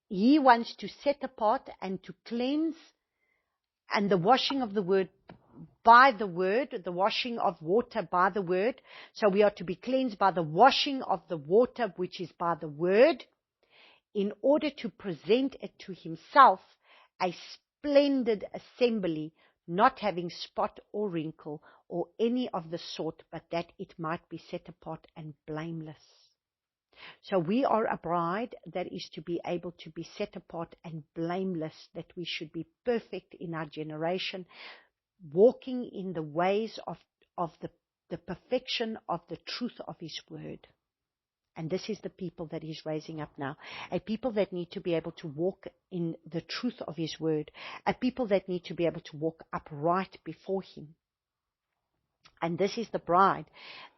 he wants to set apart and to cleanse, and the washing of the word by the word, the washing of water by the word. So we are to be cleansed by the washing of the water, which is by the word, in order to present it to himself a splendid assembly, not having spot or wrinkle or any of the sort, but that it might be set apart and blameless. So we are a bride that is to be able to be set apart and blameless, that we should be perfect in our generation, walking in the ways of the perfection of the truth of his word. And this is the people that he's raising up now. A people that need to be able to walk in the truth of his word. A people that need to be able to walk upright before him. And this is the bride.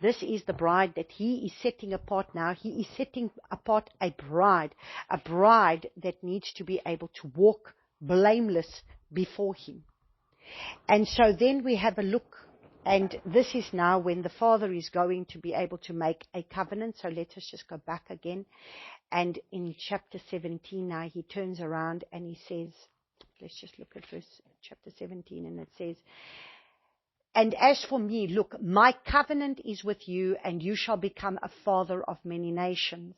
This is the bride that he is setting apart now. He is setting apart a bride that needs to be able to walk blameless before him. And so then we have a look, and this is now when the Father is going to be able to make a covenant. So let us just go back again. And in chapter 17 now, he turns around and he says, let's just look at chapter 17, and it says, "And as for me, look, my covenant is with you, and you shall become a father of many nations.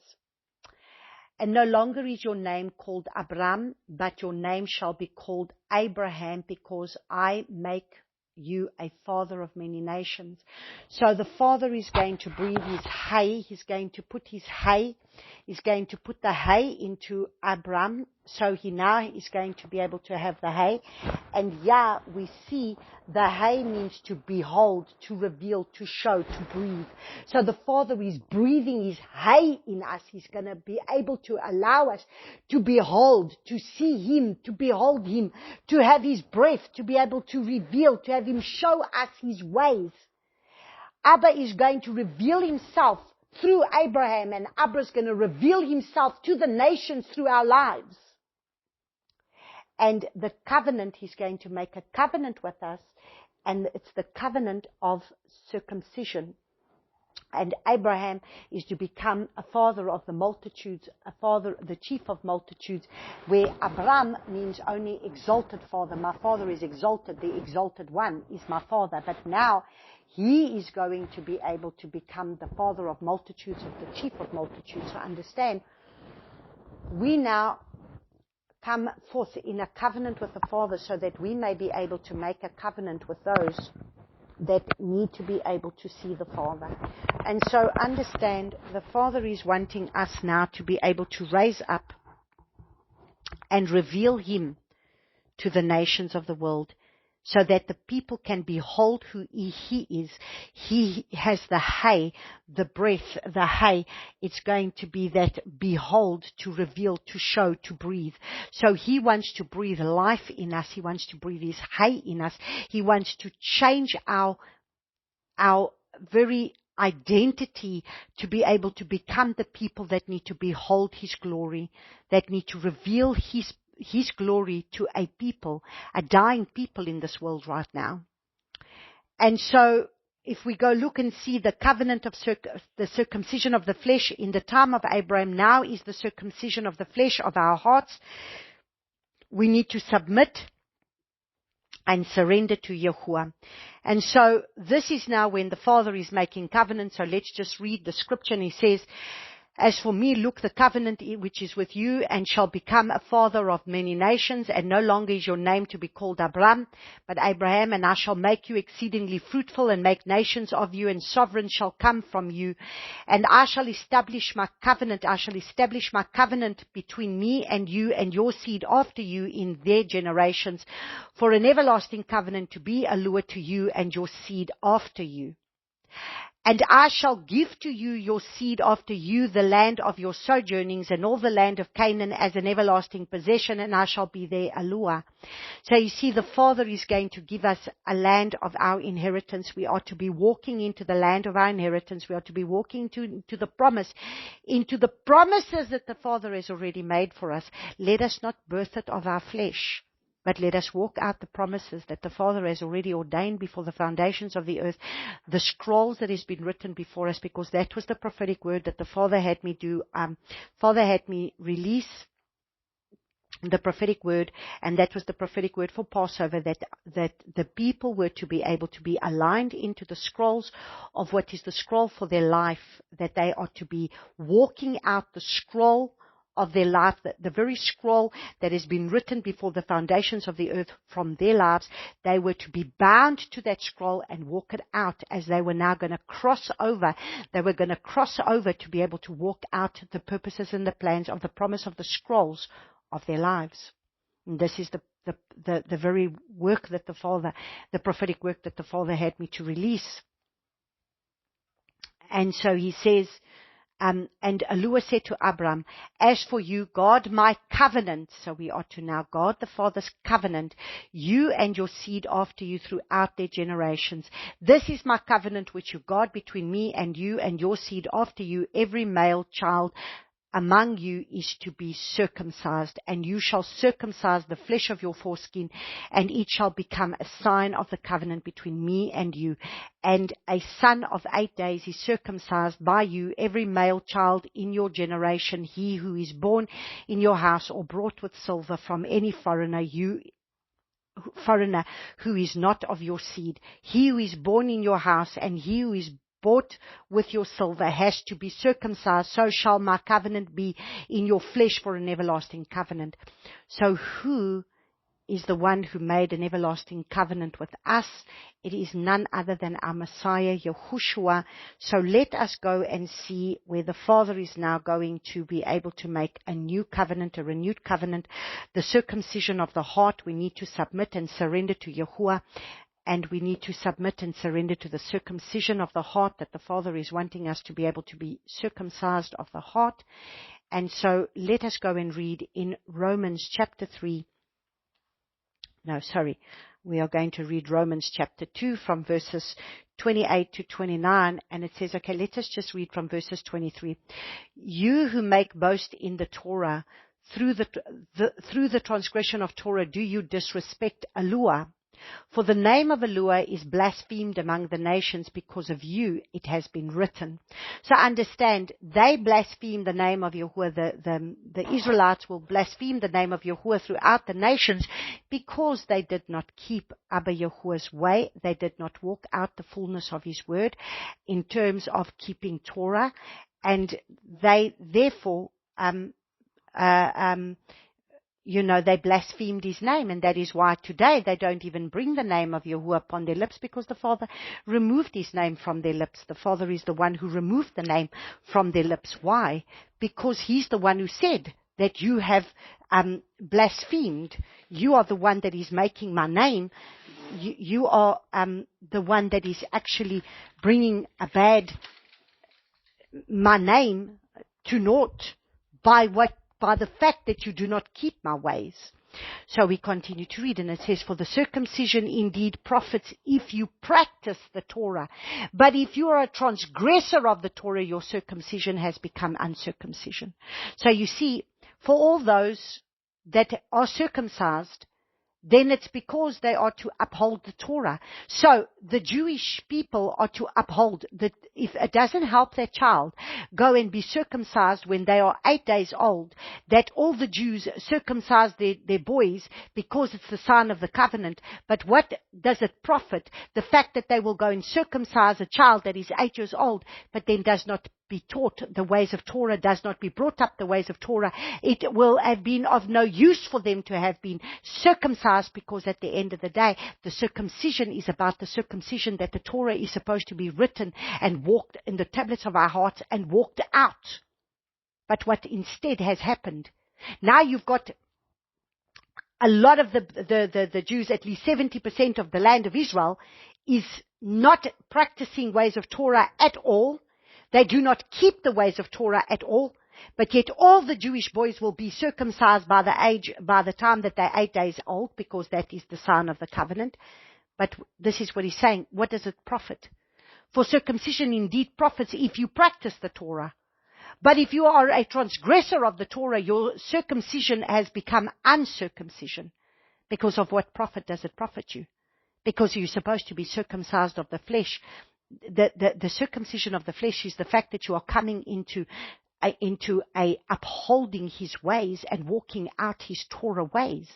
And no longer is your name called Abram, but your name shall be called Abraham, because I make you a father of many nations." So the Father is going to breathe his hay. He's going to put his hay. He's going to put the hay into Abram. So he now is going to be able to have the hay. And yeah, we see the hay means to behold, to reveal, to show, to breathe. So the Father is breathing his hay in us. He's going to be able to allow us to behold, to see him, to behold him, to have his breath, to be able to reveal, to have him show us his ways. Abba is going to reveal himself through Abraham, and Abba is going to reveal himself to the nations through our lives. And the covenant, he's going to make a covenant with us, and it's the covenant of circumcision. And Abraham is to become a father of the multitudes, a father, the chief of multitudes, where Abram means only exalted father. My father is exalted, the exalted one is my father. But now he is going to be able to become the father of multitudes, of the chief of multitudes. So understand, we now come forth in a covenant with the Father, so that we may be able to make a covenant with those that need to be able to see the Father. And so understand, the Father is wanting us now to be able to raise up and reveal him to the nations of the world, so that the people can behold who he is. He has the hay, the breath, the hay. It's going to be that behold, to reveal, to show, to breathe. So he wants to breathe life in us. He wants to breathe his hay in us. He wants to change our very identity to be able to become the people that need to behold his glory, that need to reveal his glory to a people, a dying people in this world right now. And so if we go look and see the covenant of the circumcision of the flesh in the time of Abraham, now is the circumcision of the flesh of our hearts. We need to submit and surrender to Yahuwah. And so this is now when the Father is making covenant. So let's just read the scripture. And he says, "As for me, look, the covenant which is with you, and shall become a father of many nations, and no longer is your name to be called Abram, but Abraham, and I shall make you exceedingly fruitful, and make nations of you, and sovereigns shall come from you. And I shall establish my covenant between me and you, and your seed after you in their generations, for an everlasting covenant to be a lure to you and your seed after you. And I shall give to you your seed after you the land of your sojournings, and all the land of Canaan as an everlasting possession, and I shall be their Alua." So you see, the Father is going to give us a land of our inheritance. We are to be walking into the land of our inheritance. We are to be walking into the promise, into the promises that the Father has already made for us. Let us not birth it of our flesh, but let us walk out the promises that the Father has already ordained before the foundations of the earth, the scrolls that has been written before us, because that was the prophetic word that the Father had me do. Father had me release the prophetic word, and that was the prophetic word for Passover, that the people were to be able to be aligned into the scrolls of what is the scroll for their life, that they are to be walking out the scroll of their life, the very scroll that has been written before the foundations of the earth from their lives. They were to be bound to that scroll and walk it out as they were now going to cross over. They were going to cross over to be able to walk out the purposes and the plans of the promise of the scrolls of their lives. And this is the very work that the prophetic work that the Father had me to release. And so he says, and Elohim said to Abram, as for you, guard my covenant. So we are to now guard the Father's covenant, you and your seed after you throughout their generations. This is my covenant which you guard between me and your seed after you. Every male child among you is to be circumcised, and you shall circumcise the flesh of your foreskin, and it shall become a sign of the covenant between me and you. And a son of 8 days is circumcised by you, every male child in your generation, he who is born in your house or brought with silver from any foreigner who is not of your seed. He who is born in your house and he who is bought with your silver has to be circumcised. So shall my covenant be in your flesh for an everlasting covenant. So who is the one who made an everlasting covenant with us? It is none other than our Messiah, Yahushua. So let us go and see where the Father is now going to be able to make a new covenant, a renewed covenant. The circumcision of the heart, we need to submit and surrender to Yahuwah. And we need to submit and surrender to the circumcision of the heart, that the Father is wanting us to be able to be circumcised of the heart. And so let us go and read in Romans chapter 3. We are going to read Romans chapter 2 from verses 28 to 29. And it says, okay, let us just read from verses 23. You who make boast in the Torah, through the transgression of Torah, do you disrespect Elohim? For the name of Elohim is blasphemed among the nations because of you, it has been written. So understand, they blaspheme the name of Yahuwah. The Israelites will blaspheme the name of Yahuwah throughout the nations because they did not keep Abba Yahuwah's way. They did not walk out the fullness of his word in terms of keeping Torah. And they therefore they blasphemed his name, and that is why today they don't even bring the name of Yahuwah upon their lips, because the Father removed his name from their lips. The Father is the one who removed the name from their lips. Why? Because he's the one who said that you have blasphemed. You are the one that is making my name. You are the one that is actually bringing my name to naught by the fact that you do not keep my ways. So we continue to read, and it says, for the circumcision indeed profits if you practice the Torah. But if you are a transgressor of the Torah, your circumcision has become uncircumcision. So you see, for all those that are circumcised, then it's because they are to uphold the Torah. So the Jewish people are to uphold that. If it doesn't help their child go and be circumcised when they are 8 days old, that all the Jews circumcise their boys because it's the sign of the covenant. But what does it profit? The fact that they will go and circumcise a child that is 8 years old, but then does not be taught the ways of Torah, does not be brought up the ways of Torah. It will have been of no use for them to have been circumcised, because at the end of the day, the circumcision is about the circumcision that the Torah is supposed to be written and walked in the tablets of our hearts and walked out. But what instead has happened, now you've got a lot of the Jews, at least 70% of the land of Israel, is not practicing ways of Torah at all. They do not keep the ways of Torah at all, but yet all the Jewish boys will be circumcised by the time that they're 8 days old, because that is the sign of the covenant. But this is what he's saying. What does it profit? For circumcision indeed profits if you practice the Torah. But if you are a transgressor of the Torah, your circumcision has become uncircumcision. Because of what profit does it profit you? Because you're supposed to be circumcised of the flesh. The circumcision of the flesh is the fact that you are coming into into a upholding his ways and walking out his Torah ways.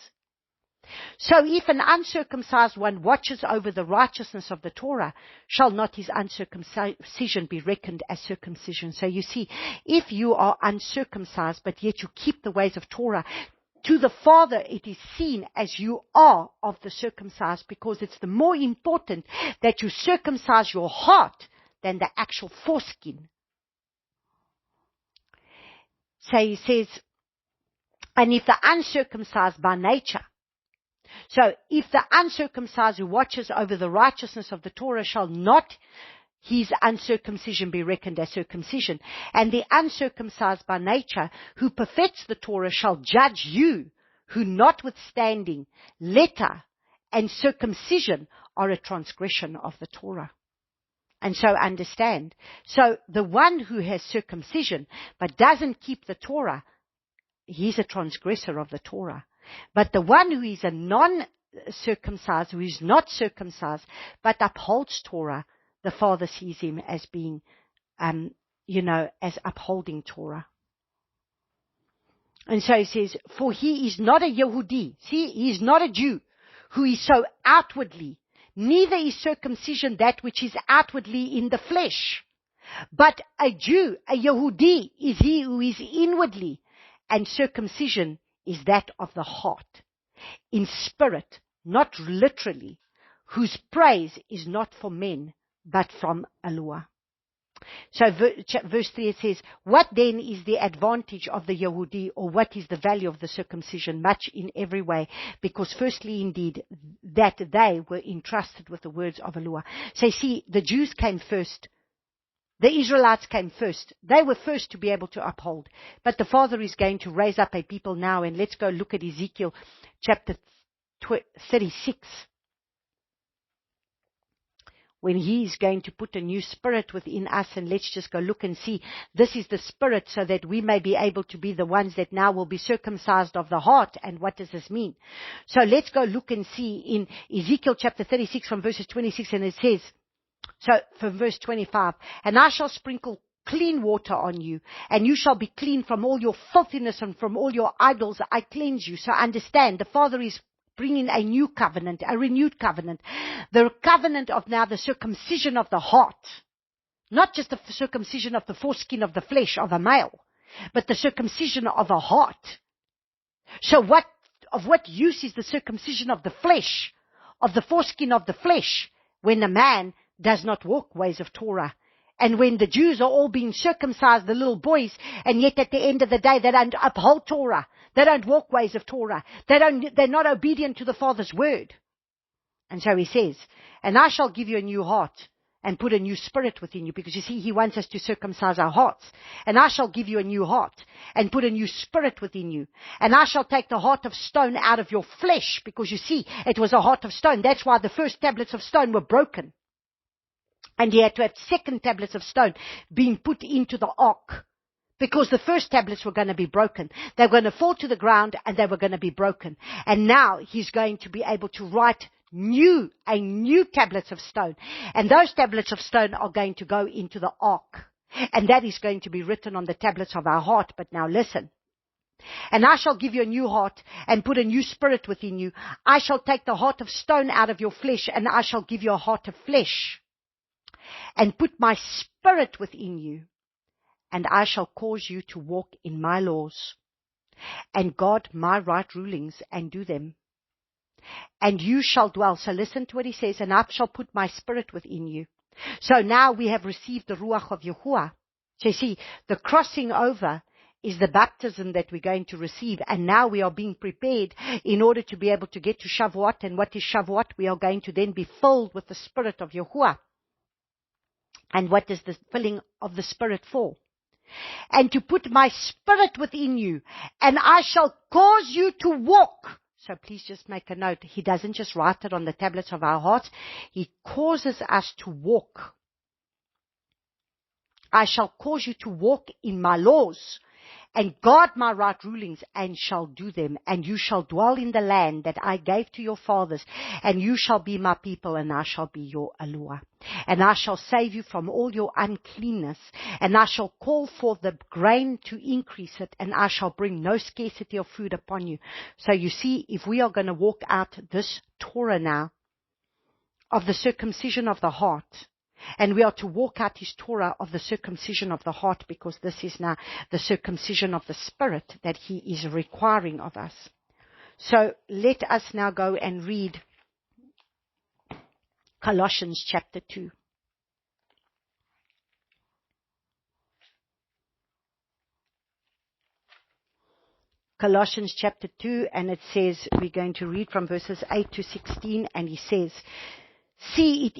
So if an uncircumcised one watches over the righteousness of the Torah, shall not his uncircumcision be reckoned as circumcision? So you see, if you are uncircumcised, but yet you keep the ways of Torah, to the Father it is seen as you are of the circumcised, because it's the more important that you circumcise your heart than the actual foreskin. So he says, and if the uncircumcised by nature, so if the uncircumcised who watches over the righteousness of the Torah, shall not his uncircumcision be reckoned as circumcision, and the uncircumcised by nature who perfects the Torah shall judge you, who notwithstanding Lecha and circumcision are a transgression of the Torah. And so understand, so the one who has circumcision but doesn't keep the Torah, he's a transgressor of the Torah. But the one who is a non-circumcised, who is not circumcised, but upholds Torah, the Father sees him as being, as upholding Torah. And so he says, for he is not a Yehudi. See, he is not a Jew who is so outwardly. Neither is circumcision that which is outwardly in the flesh. But a Jew, a Yehudi, is he who is inwardly, and circumcision is that of the heart, in spirit, not literally, whose praise is not for men, but from Eloah. So verse 3 it says, what then is the advantage of the Yehudi, or what is the value of the circumcision? Much in every way, because firstly indeed that they were entrusted with the words of Eloah. So you see, the Jews came first. The Israelites came first. They were first to be able to uphold. But the Father is going to raise up a people now, and let's go look at Ezekiel chapter 36. When he is going to put a new spirit within us, and let's just go look and see, this is the spirit so that we may be able to be the ones that now will be circumcised of the heart. And what does this mean? So let's go look and see in Ezekiel chapter 36 from verses 26, and it says, so from verse 25, and I shall sprinkle clean water on you, and you shall be clean from all your filthiness and from all your idols. I cleanse you. So understand, the Father is bringing a new covenant, a renewed covenant. The covenant of now the circumcision of the heart. Not just the circumcision of the foreskin of the flesh of a male, but the circumcision of a heart. So of what use is the circumcision of the flesh, of the foreskin of the flesh, when a man does not walk ways of Torah? And when the Jews are all being circumcised, the little boys, and yet at the end of the day they don't uphold Torah. They don't walk ways of Torah. They're not obedient to the Father's word. And so he says, and I shall give you a new heart and put a new spirit within you. Because you see, he wants us to circumcise our hearts. And I shall give you a new heart and put a new spirit within you. And I shall take the heart of stone out of your flesh. Because you see, it was a heart of stone. That's why the first tablets of stone were broken. And he had to have second tablets of stone being put into the ark. Because the first tablets were going to be broken. They were going to fall to the ground and they were going to be broken. And now he's going to be able to write new tablets of stone. And those tablets of stone are going to go into the ark. And that is going to be written on the tablets of our heart. But now listen. And I shall give you a new heart and put a new spirit within you. I shall take the heart of stone out of your flesh, and I shall give you a heart of flesh. And put my spirit within you. And I shall cause you to walk in my laws, and guard my right rulings, and do them. And you shall dwell. So listen to what he says, and I shall put my spirit within you. So now we have received the Ruach of Yahuwah. So you see, the crossing over is the baptism that we're going to receive, and now we are being prepared in order to be able to get to Shavuot. And what is Shavuot? We are going to then be filled with the Spirit of Yahuwah. And what is the filling of the Spirit for? And to put my spirit within you, and I shall cause you to walk. So please just make a note. He doesn't just write it on the tablets of our hearts. He causes us to walk. I shall cause you to walk in my laws. and guard my right rulings, and shall do them. And you shall dwell in the land that I gave to your fathers, and you shall be my people, and I shall be your Eloah. And I shall save you from all your uncleanness, and I shall call forth the grain to increase it, and I shall bring no scarcity of food upon you. So you see, if we are going to walk out this Torah now, of the circumcision of the heart, and we are to walk out his Torah of the circumcision of the heart, because this is now the circumcision of the spirit that he is requiring of us. So let us now go and read Colossians chapter 2. Colossians chapter 2, and it says, we're going to read from verses 8 to 16, and he says, see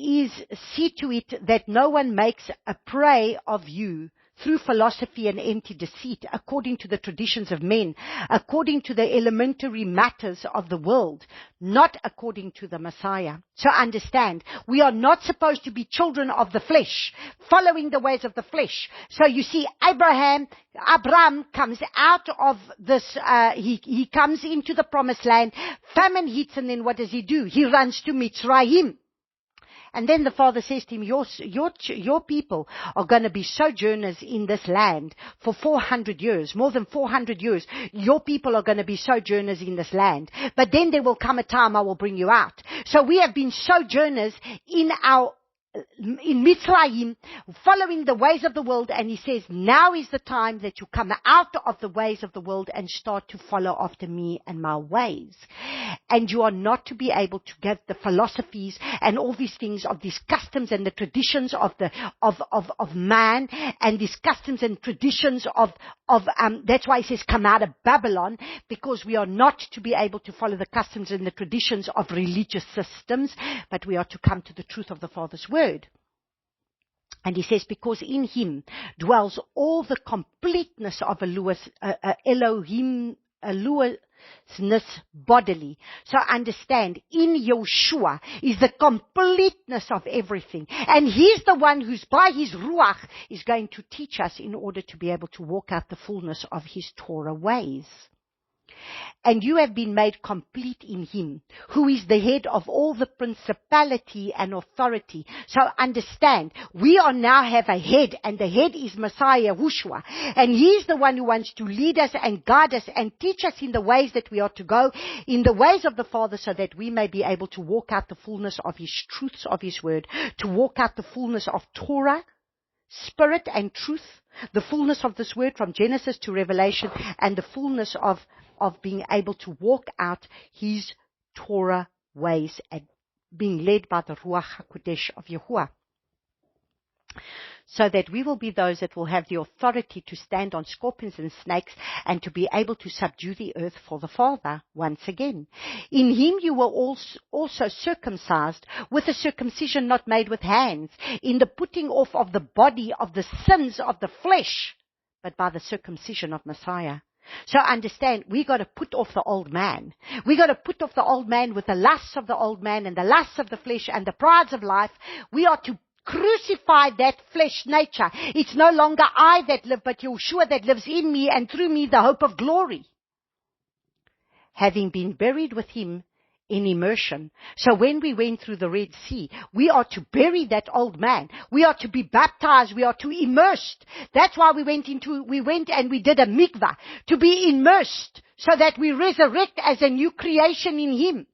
to it that no one makes a prey of you through philosophy and empty deceit, according to the traditions of men, according to the elementary matters of the world, not according to the Messiah. So understand, we are not supposed to be children of the flesh, following the ways of the flesh. So you see, Abraham comes out of this, he comes into the promised land, famine hits, and then what does he do? He runs to Mitzrayim. And then the Father says to him, your people are going to be sojourners in this land for 400 years, more than 400 years. Your people are going to be sojourners in this land. But then there will come a time I will bring you out. So we have been sojourners in Mitzrayim, following the ways of the world, and he says, now is the time that you come out of the ways of the world and start to follow after me and my ways. And you are not to be able to get the philosophies and all these things of these customs and the traditions of man, and these customs and traditions that's why he says come out of Babylon, because we are not to be able to follow the customs and the traditions of religious systems, but we are to come to the truth of the Father's word. And he says, because in him dwells all the completeness of Elohimness bodily. So understand, in Yeshua is the completeness of everything. And he's the one who's by his Ruach is going to teach us in order to be able to walk out the fullness of his Torah ways. And you have been made complete in him, who is the head of all the principality and authority. So understand, we are now have a head, and the head is Messiah, Yahushua. And he's the one who wants to lead us and guide us and teach us in the ways that we are to go, in the ways of the Father, so that we may be able to walk out the fullness of his truths of his word, to walk out the fullness of Torah, spirit and truth, the fullness of this word from Genesis to Revelation, and the fullness of being able to walk out his Torah ways and being led by the Ruach HaKodesh of Yahuwah. So that we will be those that will have the authority to stand on scorpions and snakes, and to be able to subdue the earth for the Father once again. In him you were also circumcised with a circumcision not made with hands, in the putting off of the body of the sins of the flesh, but by the circumcision of Messiah. So understand, we got to put off the old man. We got to put off the old man with the lusts of the old man and the lusts of the flesh and the prides of life. We are to crucify that flesh nature. It's no longer I that live, but Yeshua that lives in me, and through me the hope of glory. Having been buried with him in immersion. So when we went through the Red Sea, we are to bury that old man. We are to be baptized. We are to immersed. That's why we went and we did a mikvah, to be immersed, so that we resurrect as a new creation in him,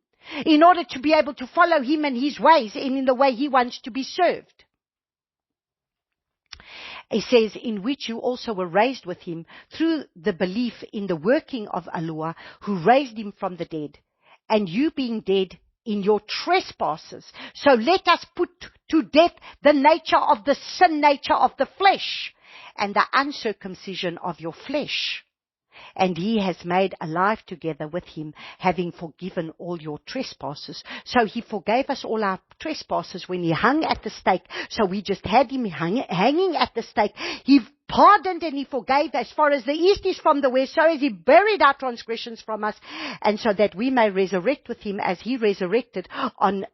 in order to be able to follow him and his ways, and in the way he wants to be served. He says, in which you also were raised with him through the belief in the working of Eloah, who raised him from the dead. And you being dead in your trespasses. So let us put to death the nature of the sin nature of the flesh, and the uncircumcision of your flesh. And he has made alive together with him, having forgiven all your trespasses. So he forgave us all our trespasses when he hung at the stake. So we just had him hanging at the stake. He pardoned and he forgave as far as the east is from the west, so as he buried our transgressions from us, and so that we may resurrect with him as he resurrected on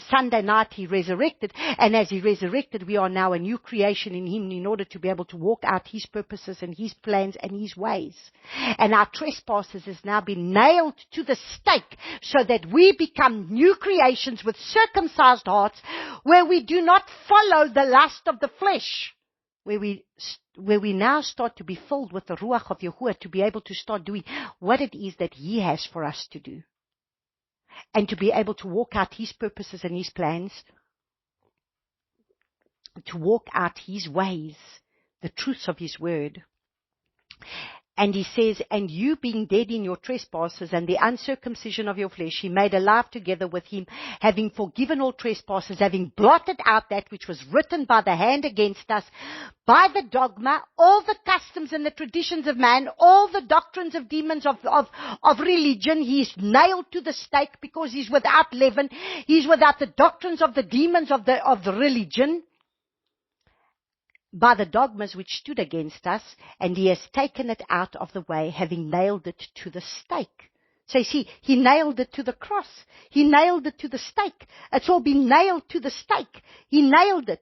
Sunday night. He resurrected, and as he resurrected, we are now a new creation in him in order to be able to walk out his purposes and his plans and his ways. And our trespasses has now been nailed to the stake so that we become new creations with circumcised hearts, where we do not follow the lust of the flesh, where we now start to be filled with the Ruach of Yahuwah, to be able to start doing what it is that he has for us to do, and to be able to walk out his purposes and his plans, to walk out his ways, the truths of his word. And he says, and you being dead in your trespasses and the uncircumcision of your flesh, he made alive together with him, having forgiven all trespasses, having blotted out that which was written by the hand against us, by the dogma, all the customs and the traditions of man, all the doctrines of demons of religion. He's nailed to the stake because he's without leaven. He's without the doctrines of the demons of the religion, by the dogmas which stood against us, and he has taken it out of the way, having nailed it to the stake. So you see, he nailed it to the cross. He nailed it to the stake. It's all been nailed to the stake. He nailed it.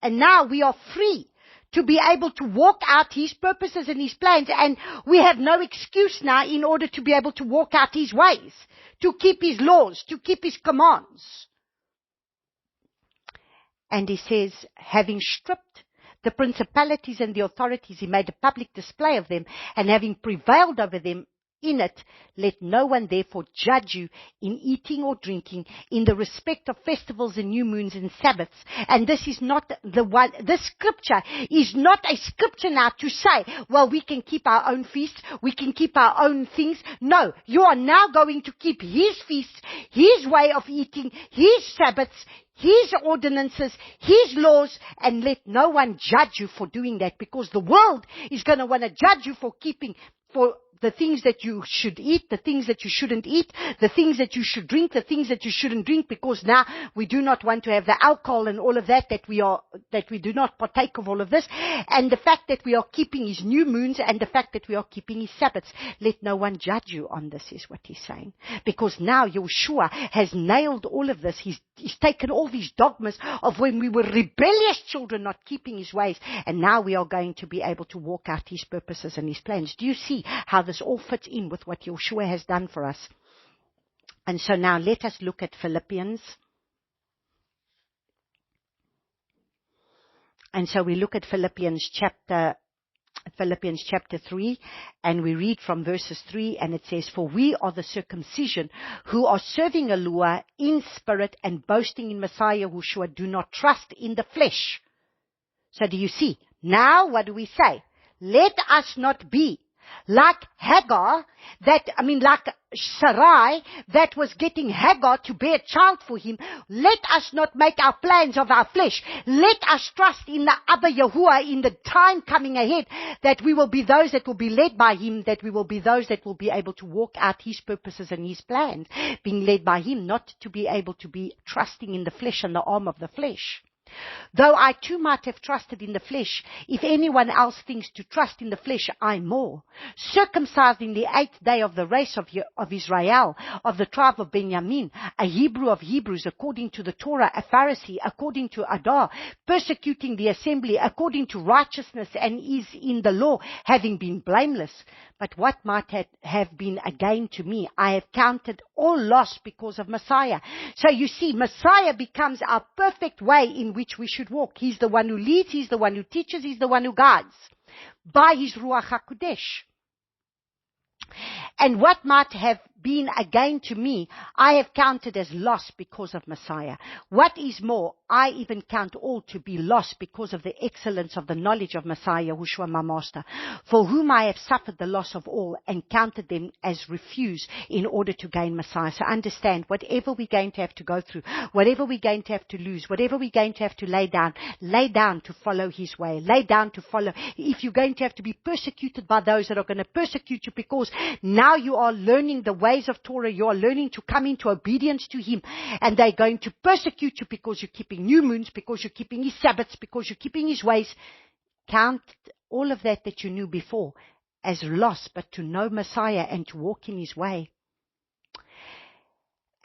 And now we are free to be able to walk out his purposes and his plans, and we have no excuse now in order to be able to walk out his ways, to keep his laws, to keep his commands. And he says, having stripped the principalities and the authorities, he made a public display of them, and having prevailed over them in it, let no one therefore judge you in eating or drinking, in the respect of festivals and new moons and Sabbaths. And this is not the one, this scripture is not a scripture now to say, well, we can keep our own feasts, we can keep our own things. No, you are now going to keep his feasts, his way of eating, his Sabbaths, his ordinances, his laws, and let no one judge you for doing that, because the world is going to want to judge you for keeping, for the things that you should eat, the things that you shouldn't eat, the things that you should drink, the things that you shouldn't drink, because now we do not want to have the alcohol and all of that we do not partake of all of this, and the fact that we are keeping his new moons, and the fact that we are keeping his Sabbaths. Let no one judge you on this, is what he's saying, because now Yeshua has nailed all of this. He's taken all these dogmas of when we were rebellious children, not keeping his ways, and now we are going to be able to walk out his purposes and his plans. Do you see how this all fits in with what Yeshua has done for us? And so now let us look at Philippians. And so we look at Philippians chapter 3, and we read from verses 3, and it says, for we are the circumcision who are serving Yahuwah in spirit and boasting in Messiah Yahushua, do not trust in the flesh. So do you see? Now what do we say? Let us not be like Hagar, like Sarai, that was getting Hagar to bear a child for him. Let us not make our plans of our flesh. Let us trust in the Abba Yahuwah in the time coming ahead, that we will be those that will be led by him, that we will be those that will be able to walk out his purposes and his plans, being led by him, not to be able to be trusting in the flesh and the arm of the flesh. Though I too might have trusted in the flesh, if anyone else thinks to trust in the flesh, I more. Circumcised in the 8th day of the race of Israel, of the tribe of Benjamin, a Hebrew of Hebrews, according to the Torah, a Pharisee, according to Adar, persecuting the assembly, according to righteousness, and is in the law, having been blameless. But what might have been a gain to me, I have counted all loss because of Messiah. So you see, Messiah becomes our perfect way in which we should walk. He's the one who leads, he's the one who teaches, he's the one who guides by his Ruach HaKodesh. And what might have been a gain to me, I have counted as loss because of Messiah. What is more, I even count all to be loss because of the excellence of the knowledge of Messiah, Yahushua my Master, for whom I have suffered the loss of all and counted them as refuse in order to gain Messiah. So understand, whatever we're going to have to go through, whatever we're going to have to lose, whatever we're going to have to lay down to follow his way, lay down to follow. If you're going to have to be persecuted by those that are going to persecute you because now you are learning the ways of Torah, you are learning to come into obedience to him, and they're going to persecute you because you're keeping new moons, because you're keeping his Sabbaths, because you're keeping his ways. Count all of that you knew before as loss, but to know Messiah and to walk in his way.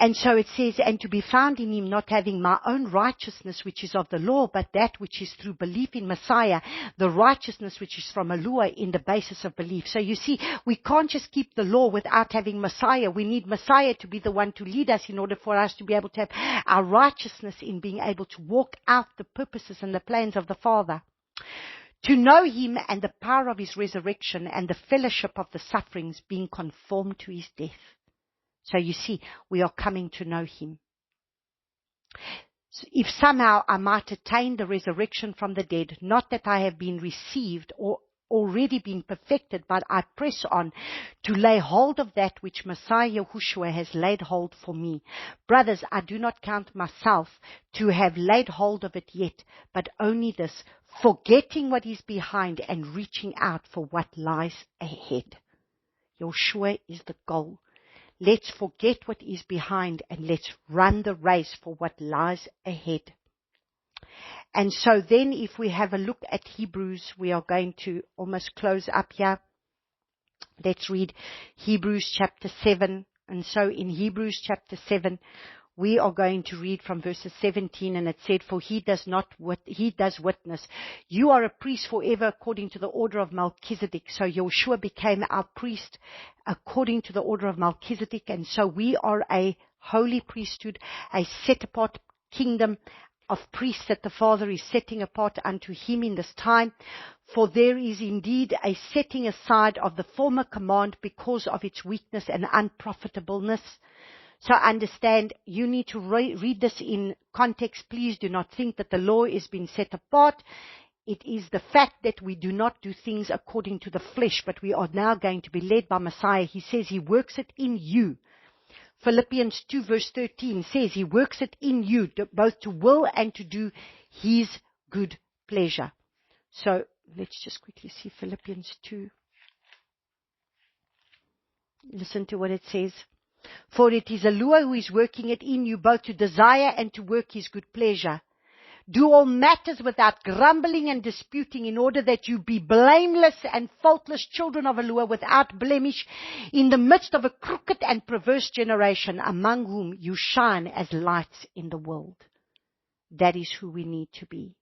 And so it says, and to be found in him, not having my own righteousness, which is of the law, but that which is through belief in Messiah, the righteousness which is from Eloah in the basis of belief. So you see, we can't just keep the law without having Messiah. We need Messiah to be the one to lead us in order for us to be able to have our righteousness in being able to walk out the purposes and the plans of the Father. To know him and the power of his resurrection and the fellowship of the sufferings, being conformed to his death. So you see, we are coming to know him. So if somehow I might attain the resurrection from the dead, not that I have been received or already been perfected, but I press on to lay hold of that which Messiah Yahushua has laid hold for me. Brothers, I do not count myself to have laid hold of it yet, but only this, forgetting what is behind and reaching out for what lies ahead. Yahushua is the goal. Let's forget what is behind and let's run the race for what lies ahead. And so then if we have a look at Hebrews, we are going to almost close up here. Let's read Hebrews chapter 7. And so in Hebrews chapter 7, we are going to read from verses 17, and it said, for he does witness. You are a priest forever according to the order of Melchizedek. So Yeshua became our priest according to the order of Melchizedek. And so we are a holy priesthood, a set apart kingdom of priests that the Father is setting apart unto him in this time. For there is indeed a setting aside of the former command because of its weakness and unprofitableness. So understand, you need to read this in context. Please do not think that the law is being set apart. It is the fact that we do not do things according to the flesh, but we are now going to be led by Messiah. He says he works it in you. Philippians 2 verse 13 says he works it in you, both to will and to do his good pleasure. So let's just quickly see Philippians 2. Listen to what it says. For it is Eloah who is working it in you, both to desire and to work his good pleasure. Do all matters without grumbling and disputing, in order that you be blameless and faultless children of Eloah, without blemish, in the midst of a crooked and perverse generation, among whom you shine as lights in the world. That is who we need to be.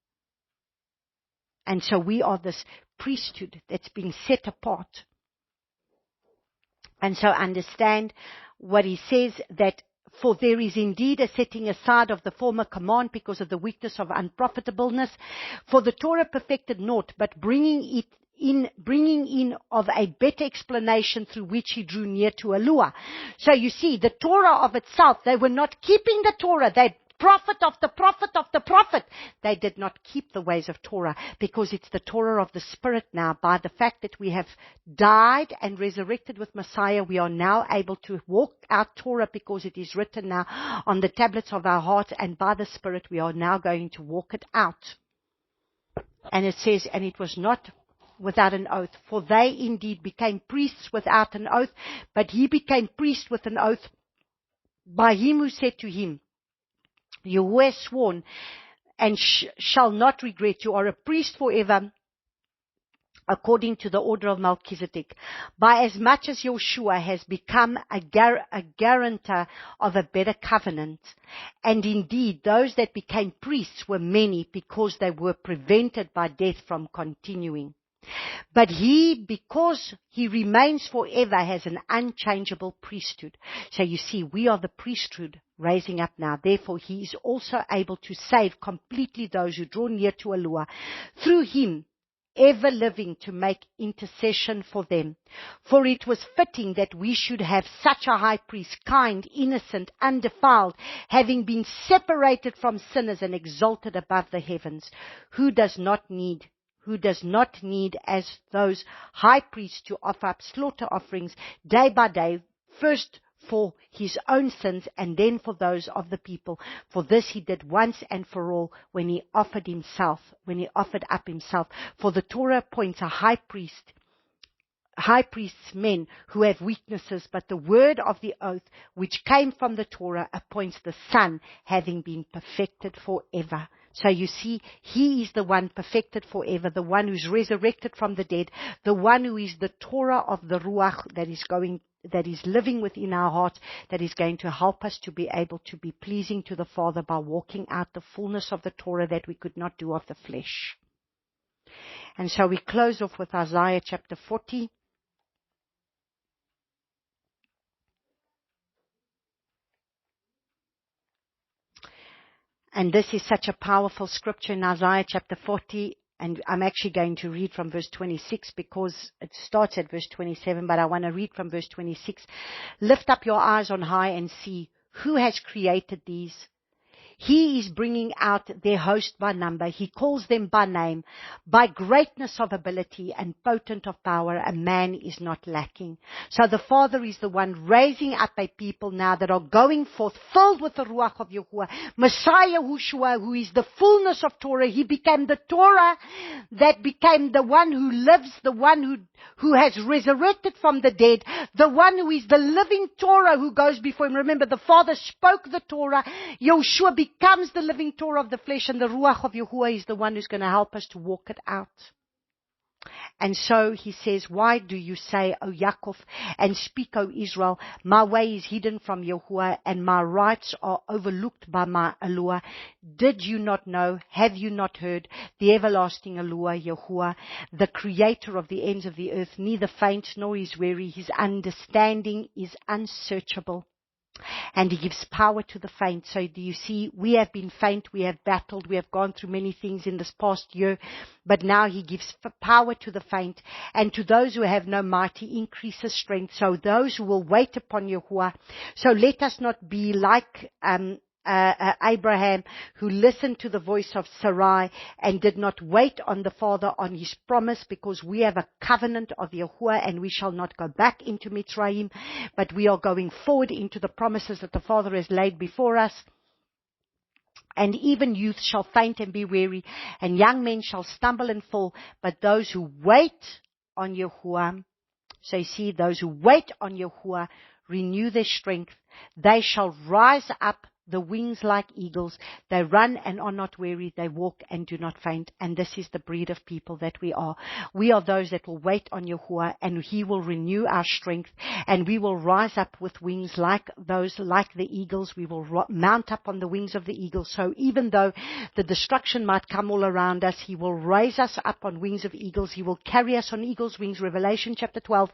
And so we are this priesthood that's being set apart. And so understand what he says, that for there is indeed a setting aside of the former command because of the weakness of unprofitableness. For the Torah perfected naught, but bringing in of a better explanation through which he drew near to Eloah. So you see, the Torah of itself, they were not keeping the Torah. They prophet of the prophet of the prophet. They did not keep the ways of Torah, because it's the Torah of the Spirit now. By the fact that we have died and resurrected with Messiah, we are now able to walk out Torah, because it is written now on the tablets of our hearts, and by the Spirit we are now going to walk it out. And it says, and it was not without an oath, for they indeed became priests without an oath, but he became priest with an oath by him who said to him, you were sworn and shall not regret. You are a priest forever according to the order of Melchizedek. By as much as Yeshua has become a guarantor of a better covenant. And indeed, those that became priests were many, because they were prevented by death from continuing. But he, because he remains forever, has an unchangeable priesthood. So you see, we are the priesthood raising up now. Therefore, he is also able to save completely those who draw near to Eloah, through him, ever living to make intercession for them. For it was fitting that we should have such a high priest, kind, innocent, undefiled, having been separated from sinners and exalted above the heavens, who does not need, as those high priests, to offer up slaughter offerings day by day, first for his own sins and then for those of the people. For this he did once and for all, when he offered up himself. For the Torah appoints a high priest's men who have weaknesses, but the word of the oath which came from the Torah appoints the Son, having been perfected forever. So you see, he is the one perfected forever, the one who's resurrected from the dead, the one who is the Torah of the Ruach that is living within our hearts, that is going to help us to be able to be pleasing to the Father by walking out the fullness of the Torah that we could not do of the flesh. And so we close off with Isaiah chapter 40. And this is such a powerful scripture in Isaiah chapter 40. And I'm actually going to read from verse 26 because it starts at verse 27, but I want to read from verse 26. Lift up your eyes on high and see who has created these. He is bringing out their host by number. He calls them by name. By greatness of ability and potent of power, a man is not lacking. So the Father is the one raising up a people now that are going forth, filled with the Ruach of Yahuwah. Messiah Yahushua, who is the fullness of Torah. He became the Torah that became the one who lives, the one who has resurrected from the dead, the one who is the living Torah who goes before him. Remember, the Father spoke the Torah. Yahushua becomes the living Torah of the flesh, and the Ruach of Yahuwah is the one who's going to help us to walk it out. And so he says, why do you say, O Yaakov, and speak, O Israel, my way is hidden from Yahuwah, and my rights are overlooked by my Eloah? Did you not know? Have you not heard? The everlasting Eloah, Yahuwah, the creator of the ends of the earth, neither faints nor is weary. His understanding is unsearchable. And he gives power to the faint. So do you see, we have been faint, we have battled, we have gone through many things in this past year, but now he gives power to the faint, and to those who have no might he increases strength. So those who will wait upon Yahuwah. So let us not be like Abraham, who listened to the voice of Sarai and did not wait on the Father on his promise, because we have a covenant of Yahuwah and we shall not go back into Mitzrayim, but we are going forward into the promises that the Father has laid before us. And even youth shall faint and be weary, and young men shall stumble and fall, but those who wait on Yahuwah, so you see, those who wait on Yahuwah renew their strength. They shall rise up the wings like eagles. They run and are not weary. They walk and do not faint. And this is the breed of people that we are. We are those that will wait on Yahuwah, and he will renew our strength, and we will rise up with wings like the eagles. We will mount up on the wings of the eagles. So even though the destruction might come all around us, he will raise us up on wings of eagles. He will carry us on eagles' wings. Revelation chapter 12,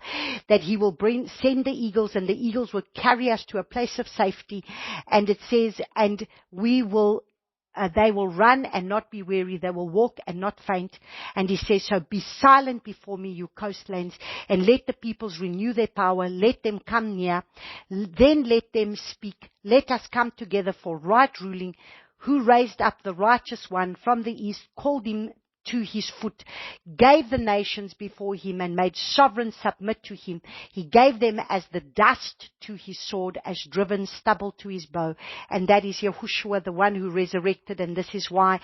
that he will send the eagles, and the eagles will carry us to a place of safety. And it says, and they will run and not be weary. They will walk and not faint. And he says, so be silent before me, you coastlands, and let the peoples renew their power. Let them come near. Then let them speak. Let us come together for right ruling. Who raised up the righteous one from the east, called him to his foot, gave the nations before him, and made sovereigns submit to him. He gave them as the dust to his sword, as driven stubble to his bow. And that is Yahushua, the one who resurrected. And this is why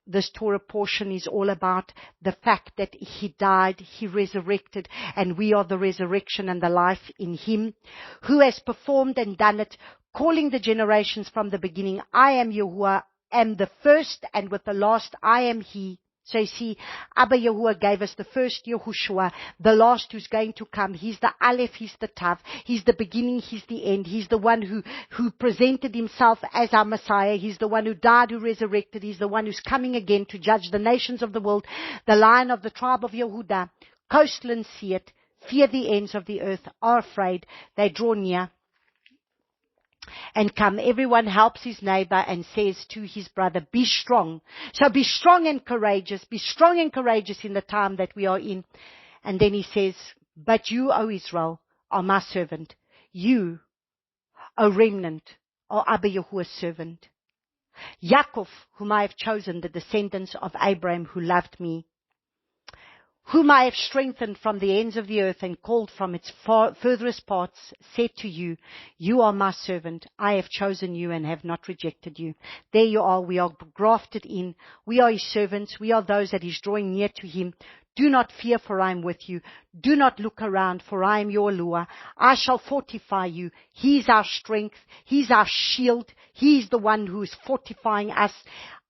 this Torah portion is all about the fact that he died, he resurrected, and we are the resurrection and the life in him, who has performed and done it, calling the generations from the beginning. I am Yahuwah, am the first, and with the last I am he. So you see, Abba Yahuwah gave us the first Yahushua, the last who's going to come. He's the Aleph, he's the Tav, he's the beginning, he's the end. He's the one who presented himself as our Messiah. He's the one who died, who resurrected. He's the one who's coming again to judge the nations of the world. The Lion of the tribe of Yehudah. Coastlands see it, fear the ends of the earth, are afraid. They draw near and come. Everyone helps his neighbor and says to his brother, be strong. So be strong and courageous. Be strong and courageous in the time that we are in. And then he says, but you, O Israel, are my servant. You, O remnant, are Abba Yahuwah's servant. Yaakov, whom I have chosen, the descendants of Abraham, who loved me, whom I have strengthened from the ends of the earth and called from its furthest parts, said to you, you are my servant. I have chosen you and have not rejected you. There you are. We are grafted in. We are his servants. We are those that he's drawing near to him. Do not fear, for I am with you. Do not look around, for I am your Eloah. I shall fortify you. He is our strength. He is our shield. He is the one who is fortifying us.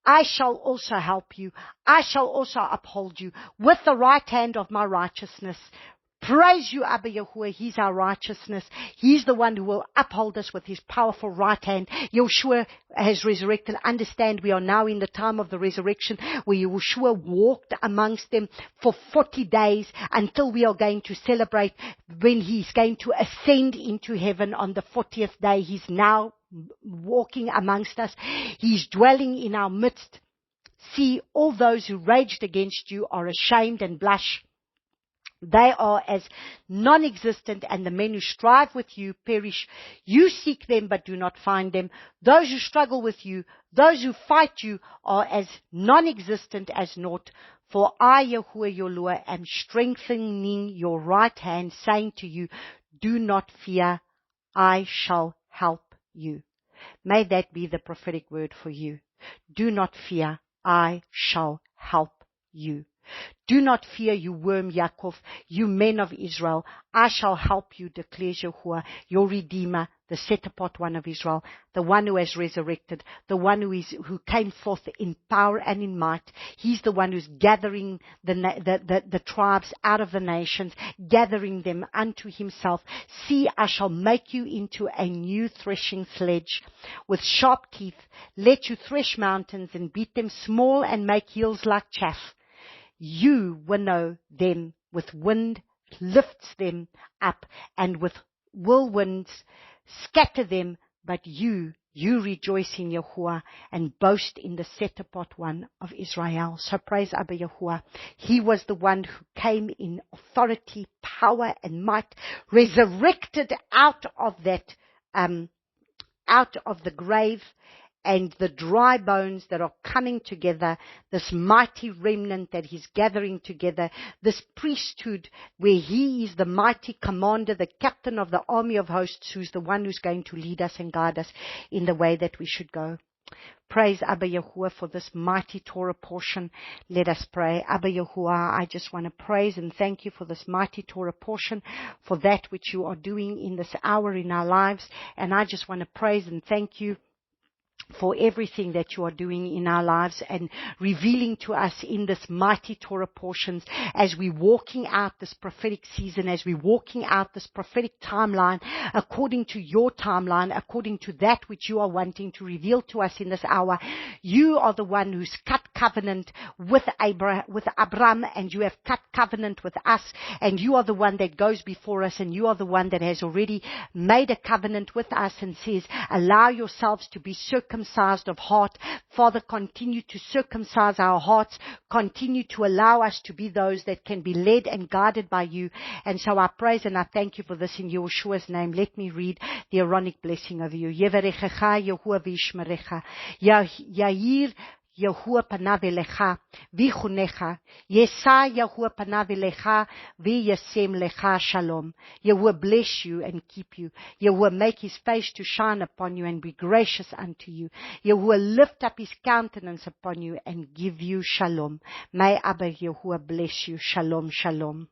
I shall also help you. I shall also uphold you with the right hand of my righteousness. Praise you, Abba Yahuwah. He's our righteousness. He's the one who will uphold us with his powerful right hand. Yeshua has resurrected. Understand, we are now in the time of the resurrection where Yeshua walked amongst them for 40 days until we are going to celebrate when he's going to ascend into heaven on the 40th day. He's now walking amongst us. He's dwelling in our midst. See, all those who raged against you are ashamed and blush. They are as non-existent, and the men who strive with you perish. You seek them, but do not find them. Those who struggle with you, those who fight you, are as non-existent as naught. For I, Yahuwah your Lord, am strengthening your right hand, saying to you, do not fear, I shall help you. May that be the prophetic word for you. Do not fear, I shall help you. Do not fear, you worm Yaakov, you men of Israel. I shall help you, declares Yahuwah, your Redeemer, the set-apart one of Israel, the one who has resurrected, the one who came forth in power and in might. He's the one who's gathering the tribes out of the nations, gathering them unto himself. See, I shall make you into a new threshing sledge with sharp teeth. Let you thresh mountains and beat them small and make hills like chaff. You winnow them with wind, lifts them up, and with whirlwinds scatter them. But you rejoice in Yahuwah and boast in the set-apart one of Israel. So praise Abba Yahuwah. He was the one who came in authority, power, and might, resurrected out of the grave, and the dry bones that are coming together, this mighty remnant that he's gathering together, this priesthood where he is the mighty commander, the captain of the army of hosts, who's the one who's going to lead us and guide us in the way that we should go. Praise Abba Yahuwah for this mighty Torah portion. Let us pray. Abba Yahuwah, I just want to praise and thank you for this mighty Torah portion, for that which you are doing in this hour in our lives. And I just want to praise and thank you for everything that you are doing in our lives and revealing to us in this mighty Torah portions as we're walking out this prophetic season, as we're walking out this prophetic timeline, according to your timeline, according to that which you are wanting to reveal to us in this hour. You are the one who's cut covenant with Abraham, and you have cut covenant with us, and you are the one that goes before us, and you are the one that has already made a covenant with us and says, allow yourselves to be circumcised of heart. Father, continue to circumcise our hearts. Continue to allow us to be those that can be led and guided by you. And so I praise and I thank you for this in Yeshua's name. Let me read the Aaronic blessing of you. Yevarechecha Yahuwah v'yishmerecha. Yair Yahuwah panav elecha v'chunecha. Yesa Yahuwah panav elecha v'yasem lecha shalom. Yahuwah bless you and keep you. Yahuwah make his face to shine upon you and be gracious unto you. Yahuwah lift up his countenance upon you and give you shalom. May Abba Yahuwah bless you. Shalom, shalom.